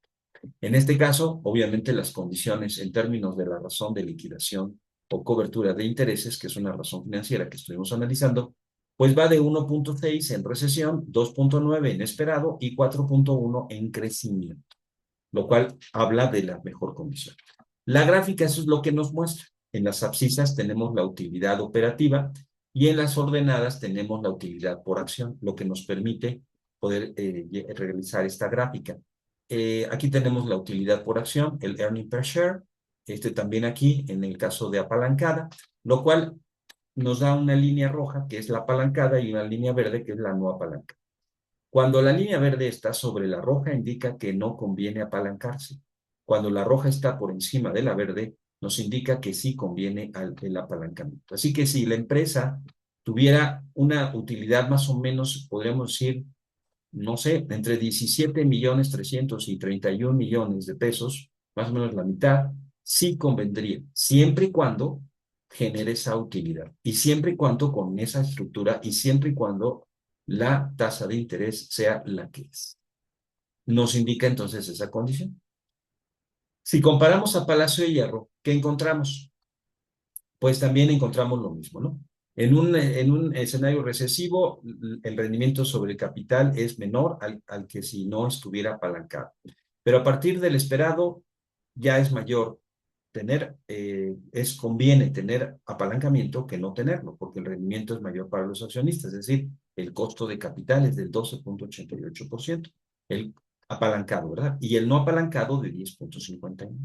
En este caso, obviamente las condiciones en términos de la razón de liquidación o cobertura de intereses, que es una razón financiera que estuvimos analizando, pues va de 1,6 en recesión, 2,9 en esperado y 4,1 en crecimiento, lo cual habla de la mejor condición. La gráfica, eso es lo que nos muestra. En las abscisas tenemos la utilidad operativa y en las ordenadas tenemos la utilidad por acción, lo que nos permite poder realizar esta gráfica. Aquí tenemos la utilidad por acción, el earning per share, también aquí en el caso de apalancada, lo cual nos da una línea roja que es la apalancada y una línea verde que es la no apalancada. Cuando la línea verde está sobre la roja, indica que no conviene apalancarse. Cuando la roja está por encima de la verde, nos indica que sí conviene el apalancamiento. Así que si la empresa tuviera una utilidad más o menos, podríamos decir, no sé, entre 17,300,000 y 31 millones de pesos, más o menos la mitad, sí convendría, siempre y cuando genere esa utilidad y siempre y cuando con esa estructura y siempre y cuando la tasa de interés sea la que es. Nos indica entonces esa condición. Si comparamos a Palacio de Hierro, ¿qué encontramos? Pues también encontramos lo mismo, ¿no? En un escenario recesivo, el rendimiento sobre el capital es menor al que si no estuviera apalancado. Pero a partir del esperado, ya es mayor conviene tener apalancamiento que no tenerlo, porque el rendimiento es mayor para los accionistas, es decir, el costo de capital es del 12,88%, el apalancado, ¿verdad? Y el no apalancado de 10,51%.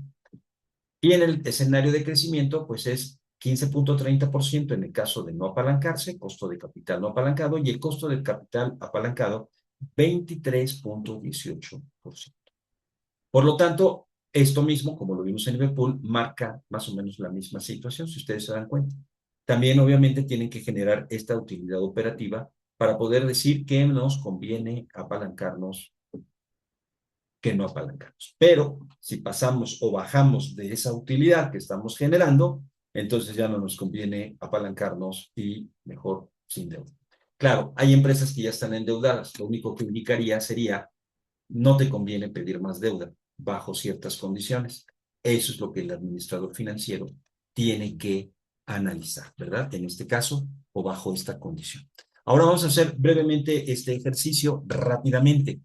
Y en el escenario de crecimiento, pues es 15,30% en el caso de no apalancarse, costo de capital no apalancado, y el costo del capital apalancado, 23,18%. Por lo tanto, esto mismo, como lo vimos en Liverpool, marca más o menos la misma situación, si ustedes se dan cuenta. También, obviamente, tienen que generar esta utilidad operativa para poder decir que nos conviene apalancarnos que no apalancarnos. Pero si pasamos o bajamos de esa utilidad que estamos generando, entonces ya no nos conviene apalancarnos y mejor sin deuda. Claro, hay empresas que ya están endeudadas. Lo único que indicaría sería, no te conviene pedir más deuda bajo ciertas condiciones. Eso es lo que el administrador financiero tiene que analizar, ¿verdad? En este caso, o bajo esta condición. Ahora vamos a hacer brevemente este ejercicio rápidamente.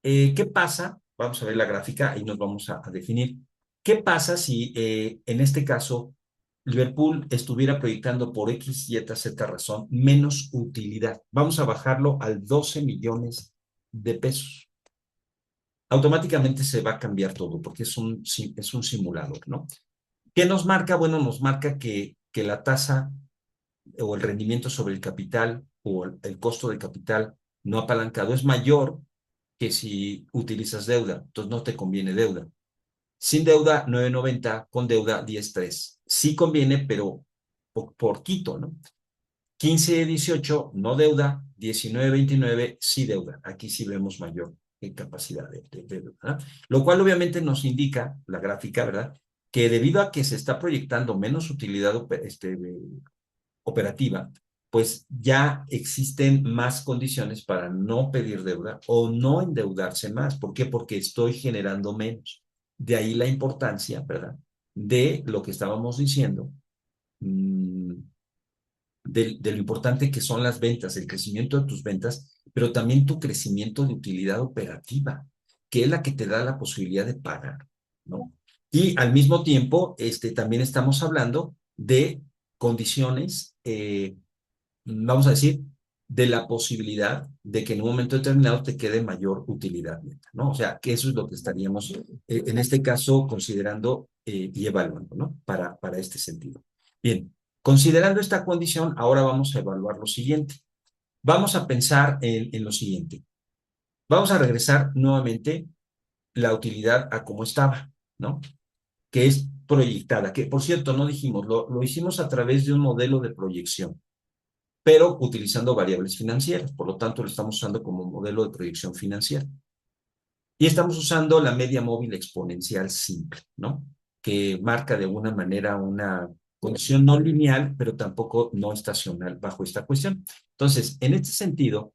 ¿Qué pasa? Vamos a ver la gráfica y nos vamos a definir. ¿Qué pasa si en este caso Liverpool estuviera proyectando por X, Y, Z razón menos utilidad? Vamos a bajarlo al 12 millones de pesos. Automáticamente se va a cambiar todo porque es un simulador, ¿no? ¿Qué nos marca? Bueno, nos marca que la tasa o el rendimiento sobre el capital o el costo de capital no apalancado es mayor que si utilizas deuda, entonces no te conviene deuda. Sin deuda, 9,90, con deuda, 10,3. Sí conviene, pero poquito, ¿no? 15,18, no deuda, 19,29, sí deuda. Aquí sí vemos mayor capacidad de deuda, ¿verdad? Lo cual obviamente nos indica, la gráfica, ¿verdad? Que debido a que se está proyectando menos utilidad operativa, pues ya existen más condiciones para no pedir deuda o no endeudarse más. ¿Por qué? Porque estoy generando menos. De ahí la importancia, ¿verdad? De lo que estábamos diciendo, de lo importante que son las ventas, el crecimiento de tus ventas, pero también tu crecimiento de utilidad operativa, que es la que te da la posibilidad de pagar, ¿no? Y al mismo tiempo, también estamos hablando de condiciones, vamos a decir, de la posibilidad de que en un momento determinado te quede mayor utilidad neta, ¿no? O sea, que eso es lo que estaríamos, en este caso, considerando y evaluando, ¿no? Para este sentido. Bien, considerando esta condición, ahora vamos a evaluar lo siguiente. Vamos a pensar en lo siguiente. Vamos a regresar nuevamente la utilidad a como estaba, ¿no? Que es proyectada, que por cierto, no dijimos, lo hicimos a través de un modelo de proyección, pero utilizando variables financieras, por lo tanto lo estamos usando como modelo de proyección financiera. Y estamos usando la media móvil exponencial simple, ¿no? Que marca de alguna manera una condición no lineal, pero tampoco no estacional bajo esta cuestión. Entonces, en este sentido,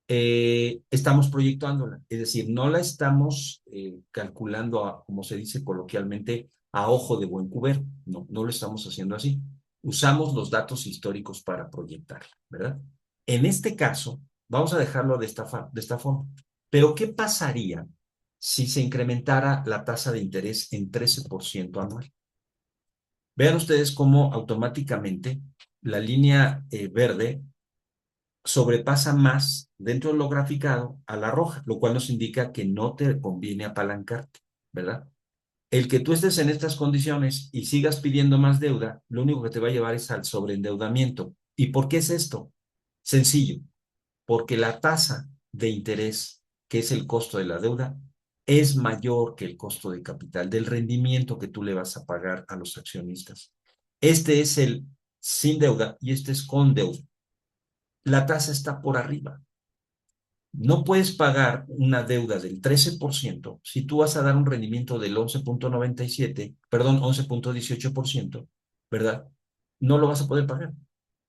estamos proyectándola, es decir, no la estamos calculando, como se dice coloquialmente, a ojo de buen cubero, no, no lo estamos haciendo así. Usamos los datos históricos para proyectarla, ¿verdad? En este caso, vamos a dejarlo de esta forma. Pero, ¿qué pasaría si se incrementara la tasa de interés en 13% anual? Vean ustedes cómo automáticamente la línea verde sobrepasa más dentro de lo graficado a la roja, lo cual nos indica que no te conviene apalancarte, ¿verdad? El que tú estés en estas condiciones y sigas pidiendo más deuda, lo único que te va a llevar es al sobreendeudamiento. ¿Y por qué es esto? Sencillo, porque la tasa de interés, que es el costo de la deuda, es mayor que el costo de capital, del rendimiento que tú le vas a pagar a los accionistas. Este es el sin deuda y este es con deuda. La tasa está por arriba. No puedes pagar una deuda del 13% si tú vas a dar un rendimiento del 11,97, perdón, 11,18%, ¿verdad? No lo vas a poder pagar.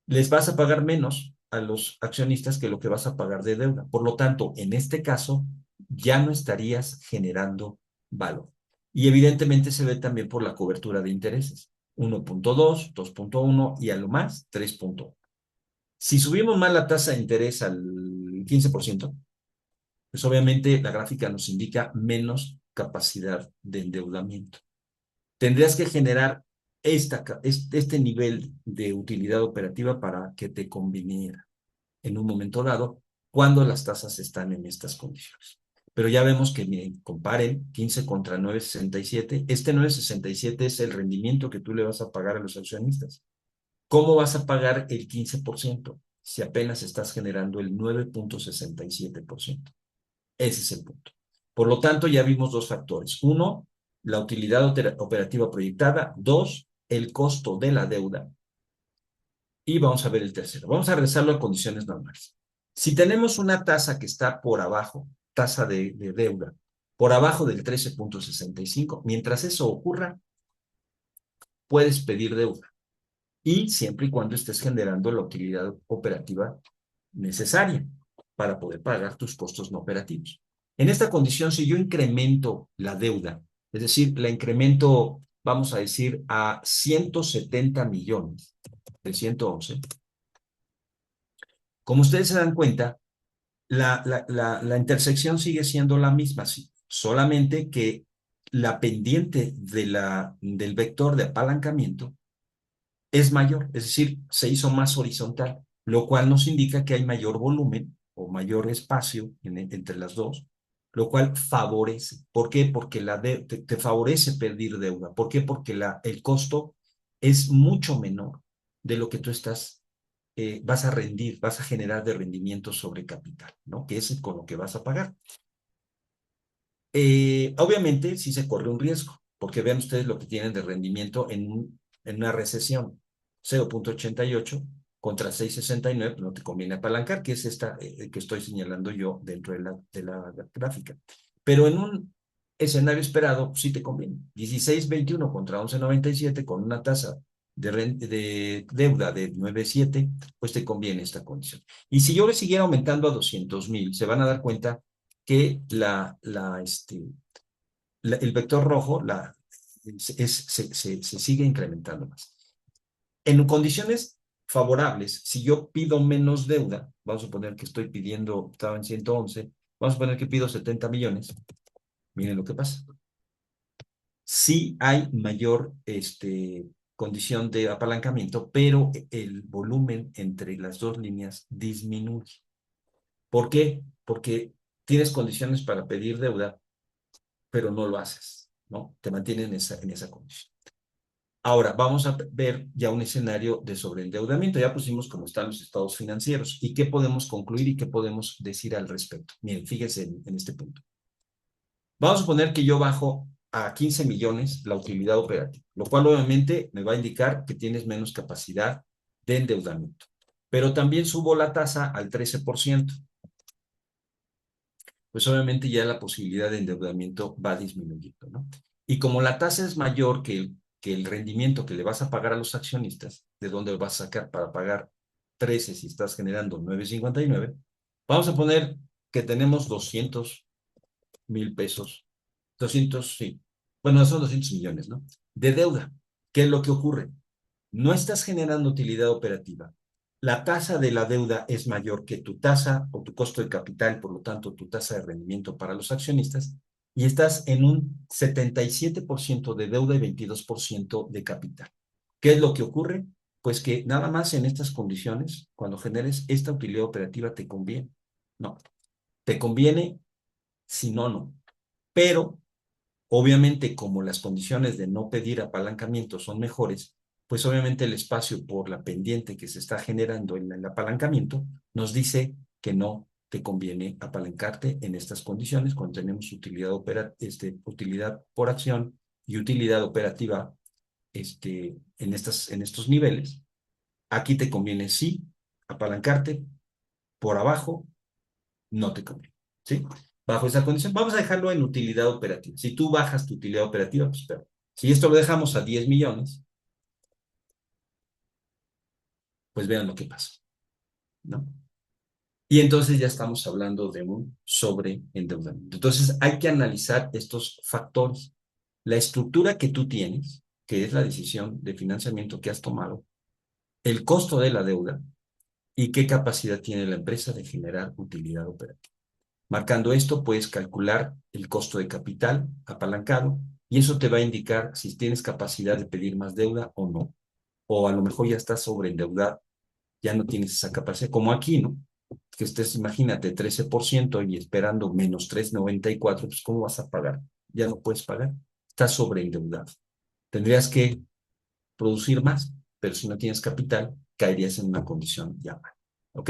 Les vas a pagar menos a los accionistas que lo que vas a pagar de deuda. Por lo tanto, en este caso, ya no estarías generando valor. Y evidentemente se ve también por la cobertura de intereses. 1,2, 2,1 y a lo más 3,1. Si subimos más la tasa de interés al 15%, pues obviamente la gráfica nos indica menos capacidad de endeudamiento. Tendrías que generar este nivel de utilidad operativa para que te conviniera en un momento dado cuando las tasas están en estas condiciones. Pero ya vemos que, miren, comparen 15 contra 9,67. Este 9,67 es el rendimiento que tú le vas a pagar a los accionistas. ¿Cómo vas a pagar el 15% si apenas estás generando el 9,67%? Ese es el punto. Por lo tanto, ya vimos dos factores. Uno, la utilidad operativa proyectada. Dos, el costo de la deuda. Y vamos a ver el tercero. Vamos a regresarlo a condiciones normales. Si tenemos una tasa que está por abajo, tasa de deuda, por abajo del 13,65, mientras eso ocurra, puedes pedir deuda. Y siempre y cuando estés generando la utilidad operativa necesaria para poder pagar tus costos no operativos. En esta condición, si yo incremento la deuda, es decir, la incremento, vamos a decir, a 170 millones de 111, como ustedes se dan cuenta, la intersección sigue siendo la misma, sí, solamente que la pendiente del vector de apalancamiento es mayor, es decir, se hizo más horizontal, lo cual nos indica que hay mayor volumen o mayor espacio entre las dos, lo cual favorece. ¿Por qué? Porque te favorece pedir deuda. ¿Por qué? Porque el costo es mucho menor de lo que tú vas a rendir, vas a generar de rendimiento sobre capital, ¿no? Que es con lo que vas a pagar. Obviamente, sí se corre un riesgo, porque vean ustedes lo que tienen de rendimiento en una recesión, 0,88 contra 6,69, no te conviene apalancar, que es esta que estoy señalando yo dentro de la gráfica. Pero en un escenario esperado, sí te conviene. 16,21 contra 11,97 con una tasa de deuda de 9,7, pues te conviene esta condición. Y si yo le siguiera aumentando a 200,000, se van a dar cuenta que el vector rojo se sigue incrementando más. En condiciones favorables, si yo pido menos deuda, vamos a suponer que estoy pidiendo, estaba en 111, vamos a suponer que pido 70 millones, miren lo que pasa. Sí hay mayor condición de apalancamiento, pero el volumen entre las dos líneas disminuye. ¿Por qué? Porque tienes condiciones para pedir deuda, pero no lo haces, ¿no? Te mantienen en esa condición. Ahora, vamos a ver ya un escenario de sobreendeudamiento. Ya pusimos cómo están los estados financieros y qué podemos concluir y qué podemos decir al respecto. Miren, fíjense en este punto. Vamos a suponer que yo bajo a 15 millones la utilidad operativa, lo cual obviamente me va a indicar que tienes menos capacidad de endeudamiento. Pero también subo la tasa al 13%. Pues obviamente ya la posibilidad de endeudamiento va disminuyendo, ¿no? Y como la tasa es mayor que el rendimiento que le vas a pagar a los accionistas, ¿de dónde vas a sacar para pagar 13 si estás generando 9.59? Vamos a poner que tenemos 200,000 pesos, 200, sí, bueno, son 200 millones, ¿no? De deuda. ¿Qué es lo que ocurre? No estás generando utilidad operativa. La tasa de la deuda es mayor que tu tasa o tu costo de capital, por lo tanto, tu tasa de rendimiento para los accionistas, y estás en un 77% de deuda y 22% de capital. ¿Qué es lo que ocurre? Pues que nada más en estas condiciones, cuando generes esta utilidad operativa, te conviene. No, te conviene, si no, no. Pero obviamente, como las condiciones de no pedir apalancamiento son mejores, pues obviamente el espacio por la pendiente que se está generando en el apalancamiento nos dice que no te conviene apalancarte en estas condiciones cuando tenemos utilidad por acción y utilidad operativa en estos niveles. Aquí te conviene sí apalancarte, por abajo no te conviene, ¿sí? Bajo esa condición, vamos a dejarlo en utilidad operativa. Si tú bajas tu utilidad operativa, pues pero si esto lo dejamos a 10 millones, pues vean lo que pasa, ¿no? Y entonces ya estamos hablando de un sobreendeudamiento. Entonces hay que analizar estos factores. La estructura que tú tienes, que es la decisión de financiamiento que has tomado, el costo de la deuda y qué capacidad tiene la empresa de generar utilidad operativa. Marcando esto, puedes calcular el costo de capital apalancado y eso te va a indicar si tienes capacidad de pedir más deuda o no. O a lo mejor ya estás sobreendeudado, ya no tienes esa capacidad, como aquí, ¿no? Que estés, imagínate, 13% y esperando menos 3,94, pues ¿cómo vas a pagar? Ya no puedes pagar, estás sobreendeudado. Tendrías que producir más, pero si no tienes capital, caerías en una condición ya mal. ¿Ok?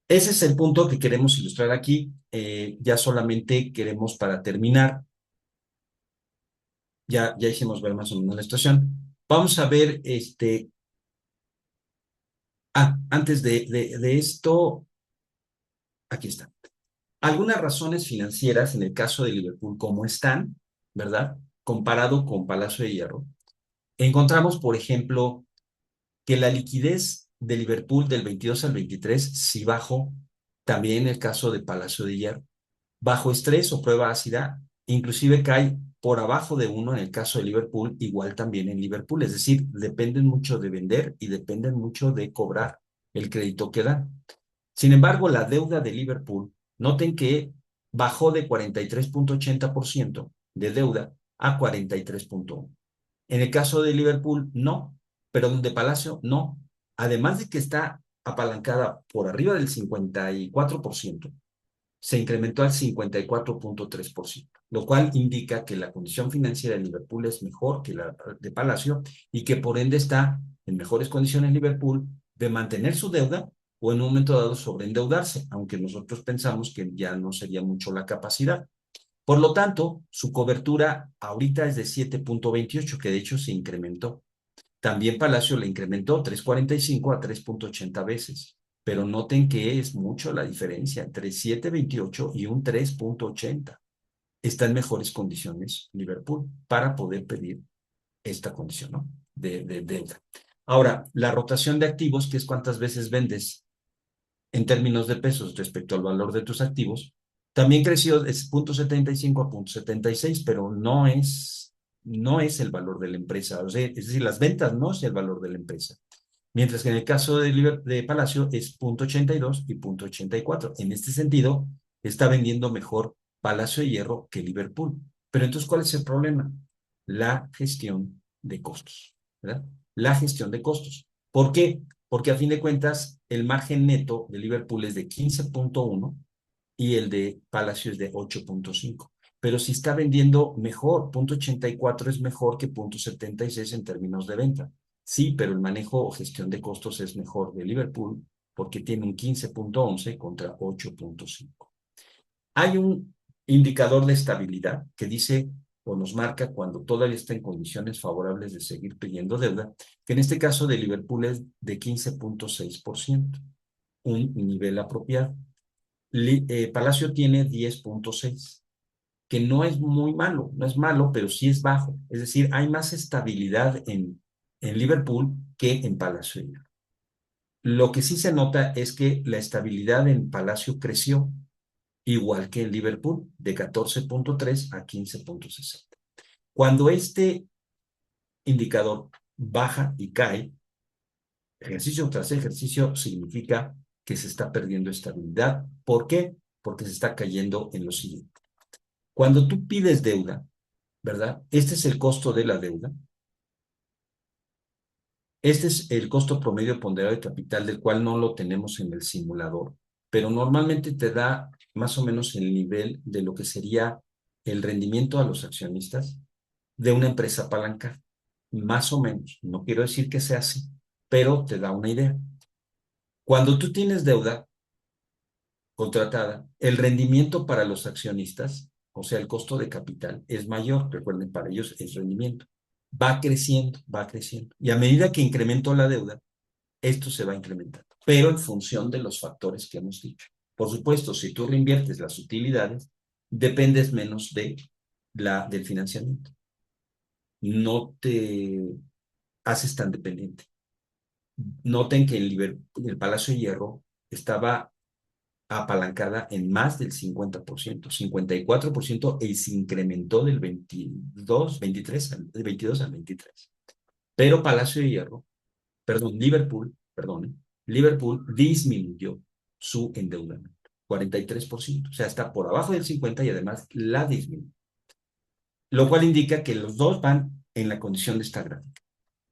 Ese es el punto que queremos ilustrar aquí. Ya solamente queremos, para terminar, ya hicimos ver más o menos la situación. Vamos a ver, antes de esto, aquí está. Algunas razones financieras en el caso de Liverpool, ¿cómo están? ¿Verdad? Comparado con Palacio de Hierro. Encontramos, por ejemplo, que la liquidez de Liverpool del 22 al 23 sí bajó. También en el caso de Palacio de Hierro. Bajo estrés o prueba ácida, inclusive cae por abajo de 1 en el caso de Liverpool, igual también en Liverpool. Es decir, dependen mucho de vender y dependen mucho de cobrar el crédito que dan. Sin embargo, la deuda de Liverpool, noten que bajó de 43,80% de deuda a 43,1%. En el caso de Liverpool, no, pero de Palacio, no. Además de que está apalancada por arriba del 54%, se incrementó al 54,3%, lo cual indica que la condición financiera de Liverpool es mejor que la de Palacio y que por ende está en mejores condiciones Liverpool de mantener su deuda o en un momento dado sobreendeudarse, aunque nosotros pensamos que ya no sería mucho la capacidad. Por lo tanto, su cobertura ahorita es de 7,28, que de hecho se incrementó. También Palacio le incrementó 3,45 a 3,80 veces, pero noten que es mucho la diferencia entre 7,28 y un 3,80. Está en mejores condiciones Liverpool para poder pedir esta condición, ¿no? De deuda. Ahora, la rotación de activos, que es cuántas veces vendes en términos de pesos respecto al valor de tus activos, también creció de 0,75 a 0,76, pero no es el valor de la empresa. O sea, es decir, las ventas no es el valor de la empresa. Mientras que en el caso de Palacio es 0,82 y 0,84. En este sentido, está vendiendo mejor Palacio de Hierro que Liverpool. Pero entonces, ¿cuál es el problema? La gestión de costos, ¿verdad? la gestión de costos. ¿Por qué? Porque a fin de cuentas el margen neto de Liverpool es de 15.1 y el de Palacio es de 8.5. Pero si está vendiendo mejor, 0.84 es mejor que 0.76 en términos de venta. Sí, pero el manejo o gestión de costos es mejor de Liverpool porque tiene un 15.11 contra 8.5. Hay un indicador de estabilidad que dice o nos marca cuando todavía está en condiciones favorables de seguir pidiendo deuda, que en este caso de Liverpool es de 15.6%, un nivel apropiado. Palacio tiene 10.6, que no es muy malo, no es malo, pero sí es bajo. Es decir, hay más estabilidad en Liverpool que en Palacio. Lo que sí se nota es que la estabilidad en Palacio creció, igual que en Liverpool, de 14.3 a 15.60. Cuando este indicador baja y cae, ejercicio tras ejercicio, significa que se está perdiendo estabilidad. ¿Por qué? Porque se está cayendo en lo siguiente. Cuando tú pides deuda, ¿verdad? Este es el costo de la deuda. Este es el costo promedio ponderado de capital, del cual no lo tenemos en el simulador, pero normalmente te da más o menos el nivel de lo que sería el rendimiento a los accionistas de una empresa apalancada. Más o menos. No quiero decir que sea así, pero te da una idea. Cuando tú tienes deuda contratada, el rendimiento para los accionistas, o sea, el costo de capital, es mayor. Recuerden, para ellos es rendimiento. Va creciendo, va creciendo. Y a medida que incremento la deuda, esto se va incrementando, pero en función de los factores que hemos dicho. Por supuesto, si tú reinviertes las utilidades, dependes menos del financiamiento. No te haces tan dependiente. Noten que el Palacio de Hierro estaba apalancada en más del 50%, 54%, y se incrementó del 22, 23, del 22 al 23. Pero Palacio de Hierro, perdón, Liverpool disminuyó su endeudamiento, 43%, o sea, está por abajo del 50 y además la disminuyó, lo cual indica que los dos van en la condición de esta gráfica.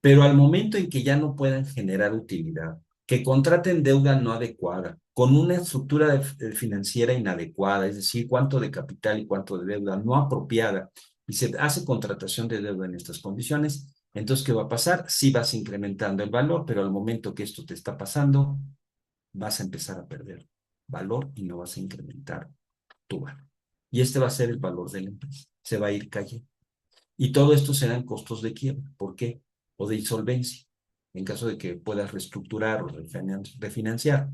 Pero al momento en que ya no puedan generar utilidad, que contraten deuda no adecuada, con una estructura financiera inadecuada, es decir, cuánto de capital y cuánto de deuda no apropiada, y se hace contratación de deuda en estas condiciones, entonces, ¿qué va a pasar? Sí vas incrementando el valor, pero al momento que esto te está pasando, vas a empezar a perder valor y no vas a incrementar tu valor. Y este va a ser el valor de la empresa. Se va a ir cayendo. Y todo esto serán costos de quiebra. ¿Por qué? O de insolvencia, en caso de que puedas reestructurar o refinanciar.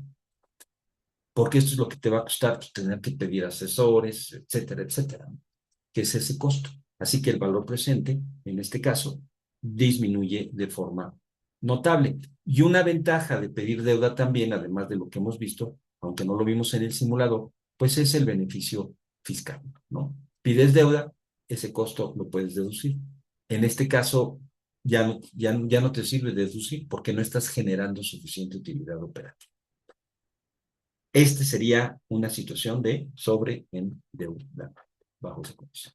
Porque esto es lo que te va a costar, pues, tener que pedir asesores, etcétera, etcétera, ¿no? Que es ese costo. Así que el valor presente, en este caso, disminuye de forma notable. Y una ventaja de pedir deuda también, además de lo que hemos visto, aunque no lo vimos en el simulador, pues es el beneficio fiscal, ¿no? Pides deuda, ese costo lo puedes deducir. En este caso, ya no te sirve deducir porque no estás generando suficiente utilidad operativa. Este sería una situación de sobreendeudamiento bajo esa condición.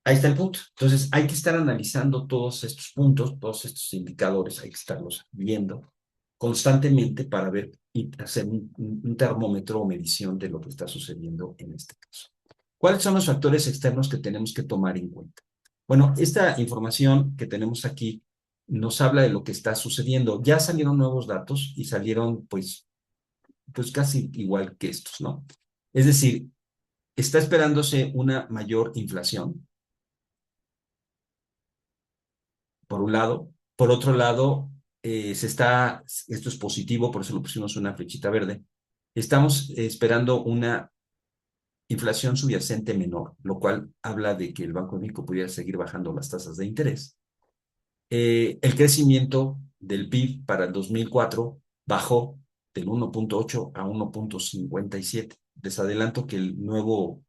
Ahí está el punto. Entonces, hay que estar analizando todos estos puntos, todos estos indicadores, hay que estarlos viendo constantemente para ver y hacer un termómetro o medición de lo que está sucediendo en este caso. ¿Cuáles son los factores externos que tenemos que tomar en cuenta? Bueno, esta información que tenemos aquí nos habla de lo que está sucediendo. Ya salieron nuevos datos y salieron, pues casi igual que estos, ¿no? Es decir, está esperándose una mayor inflación, por un lado. Por otro lado, esto es positivo, por eso lo pusimos una flechita verde. Estamos esperando una inflación subyacente menor, lo cual habla de que el Banco de México pudiera seguir bajando las tasas de interés. El crecimiento del PIB para el 2004 bajó del 1.8 a 1.57. Les adelanto que el nuevo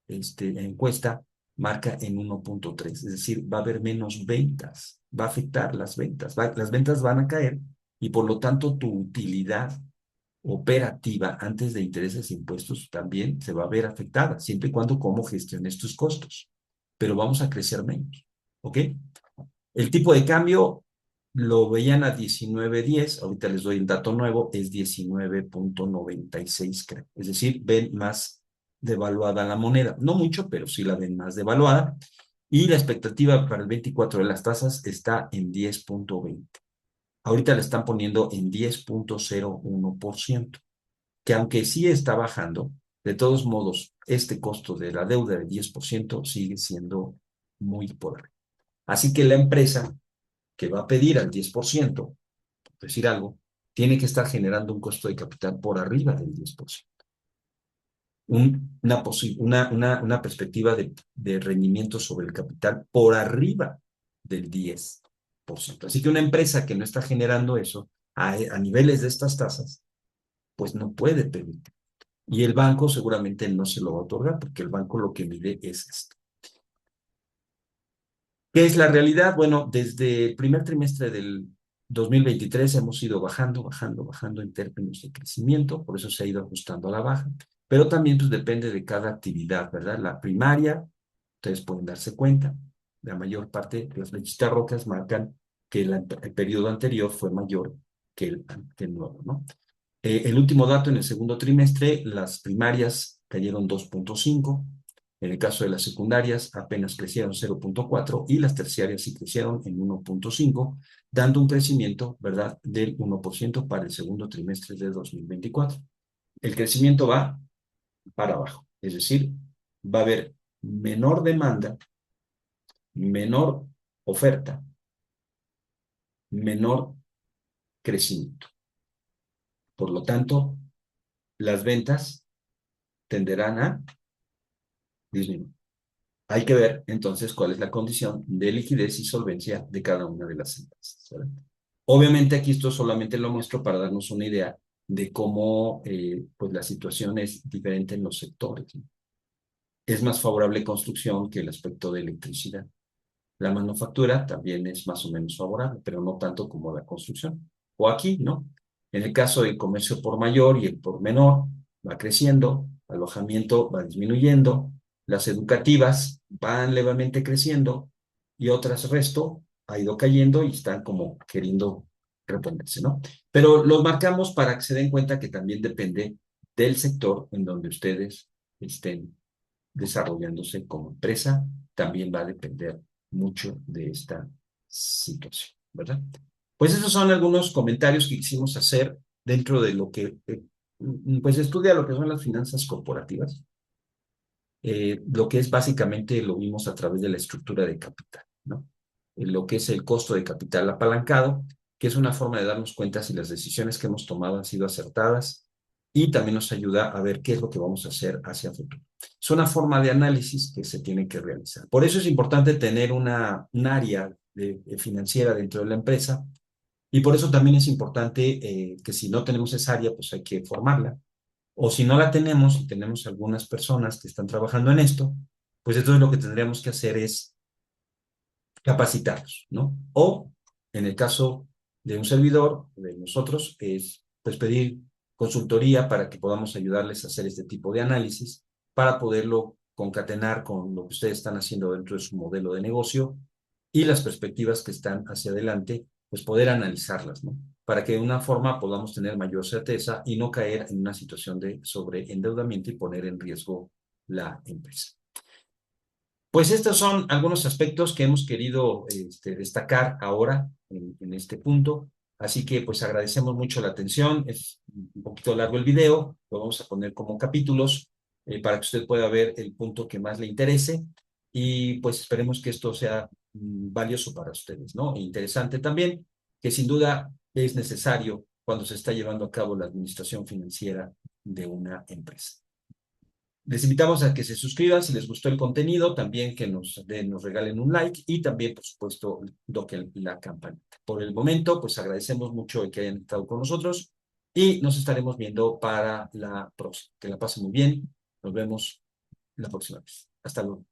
encuesta marca en 1.3, es decir, va a haber menos ventas, va a afectar las ventas, las ventas van a caer y por lo tanto tu utilidad operativa antes de intereses e impuestos también se va a ver afectada, siempre y cuando cómo gestiones tus costos, pero vamos a crecer menos, ¿ok? El tipo de cambio lo veían a 19.10, ahorita les doy el dato nuevo, es 19.96, creo. Es decir, ven más devaluada la moneda. No mucho, pero sí la ven más devaluada. Y la expectativa para el 24 de las tasas está en 10.20. Ahorita la están poniendo en 10.01%, que aunque sí está bajando, de todos modos, este costo de la deuda de 10% sigue siendo muy por arriba. Así que la empresa que va a pedir al 10%, por decir algo, tiene que estar generando un costo de capital por arriba del 10%. Una perspectiva de rendimiento sobre el capital por arriba del 10%. Así que una empresa que no está generando eso a niveles de estas tasas, pues no puede pedir. Y el banco seguramente no se lo va a otorgar porque el banco lo que mide es esto. ¿Qué es la realidad? Bueno, desde el primer trimestre del 2023 hemos ido bajando en términos de crecimiento, por eso se ha ido ajustando a la baja, pero también pues depende de cada actividad, ¿verdad? La primaria, ustedes pueden darse cuenta, la mayor parte de las flechitas rojas marcan que el periodo anterior fue mayor que el nuevo, ¿no? El último dato en el segundo trimestre, las primarias cayeron 2.5, en el caso de las secundarias apenas crecieron 0.4 y las terciarias sí crecieron en 1.5, dando un crecimiento, ¿verdad?, del 1% para el segundo trimestre de 2024. El crecimiento va para abajo, es decir, va a haber menor demanda, menor oferta, menor crecimiento. Por lo tanto, las ventas tenderán a disminuir. Hay que ver entonces cuál es la condición de liquidez y solvencia de cada una de las empresas, ¿verdad? Obviamente aquí esto solamente lo muestro para darnos una idea de cómo pues la situación es diferente en los sectores, ¿no? Es más favorable construcción que el aspecto de electricidad. La manufactura también es más o menos favorable, pero no tanto como la construcción. O aquí, ¿no? En el caso del comercio por mayor y el por menor, va creciendo, alojamiento va disminuyendo, las educativas van levemente creciendo y otras resto ha ido cayendo y están como queriendo reponerse, ¿no? Pero los marcamos para que se den cuenta que también depende del sector en donde ustedes estén desarrollándose como empresa, también va a depender mucho de esta situación, ¿verdad? Pues esos son algunos comentarios que quisimos hacer dentro de lo que, pues estudia lo que son las finanzas corporativas. Lo que es básicamente lo vimos a través de la estructura de capital, ¿no? Lo que es el costo de capital apalancado, que es una forma de darnos cuenta si las decisiones que hemos tomado han sido acertadas y también nos ayuda a ver qué es lo que vamos a hacer hacia el futuro. Es una forma de análisis que se tiene que realizar. Por eso es importante tener un área financiera dentro de la empresa y por eso también es importante que si no tenemos esa área, pues hay que formarla. O si no la tenemos y tenemos algunas personas que están trabajando en esto, pues entonces lo que tendríamos que hacer es capacitarlos, ¿no? O en el caso de un servidor, de nosotros, es pues pedir consultoría para que podamos ayudarles a hacer este tipo de análisis para poderlo concatenar con lo que ustedes están haciendo dentro de su modelo de negocio y las perspectivas que están hacia adelante, pues poder analizarlas, ¿no? Para que de una forma podamos tener mayor certeza y no caer en una situación de sobreendeudamiento y poner en riesgo la empresa. Pues estos son algunos aspectos que hemos querido destacar ahora en este punto. Así que pues agradecemos mucho la atención. Es un poquito largo el video, lo vamos a poner como capítulos para que usted pueda ver el punto que más le interese y pues esperemos que esto sea valioso para ustedes, ¿no? E interesante también, que sin duda es necesario cuando se está llevando a cabo la administración financiera de una empresa. Les invitamos a que se suscriban si les gustó el contenido, también que nos regalen un like y también, por supuesto, toquen la campanita. Por el momento, pues agradecemos mucho el que hayan estado con nosotros y nos estaremos viendo para la próxima. Que la pasen muy bien. Nos vemos la próxima vez. Hasta luego.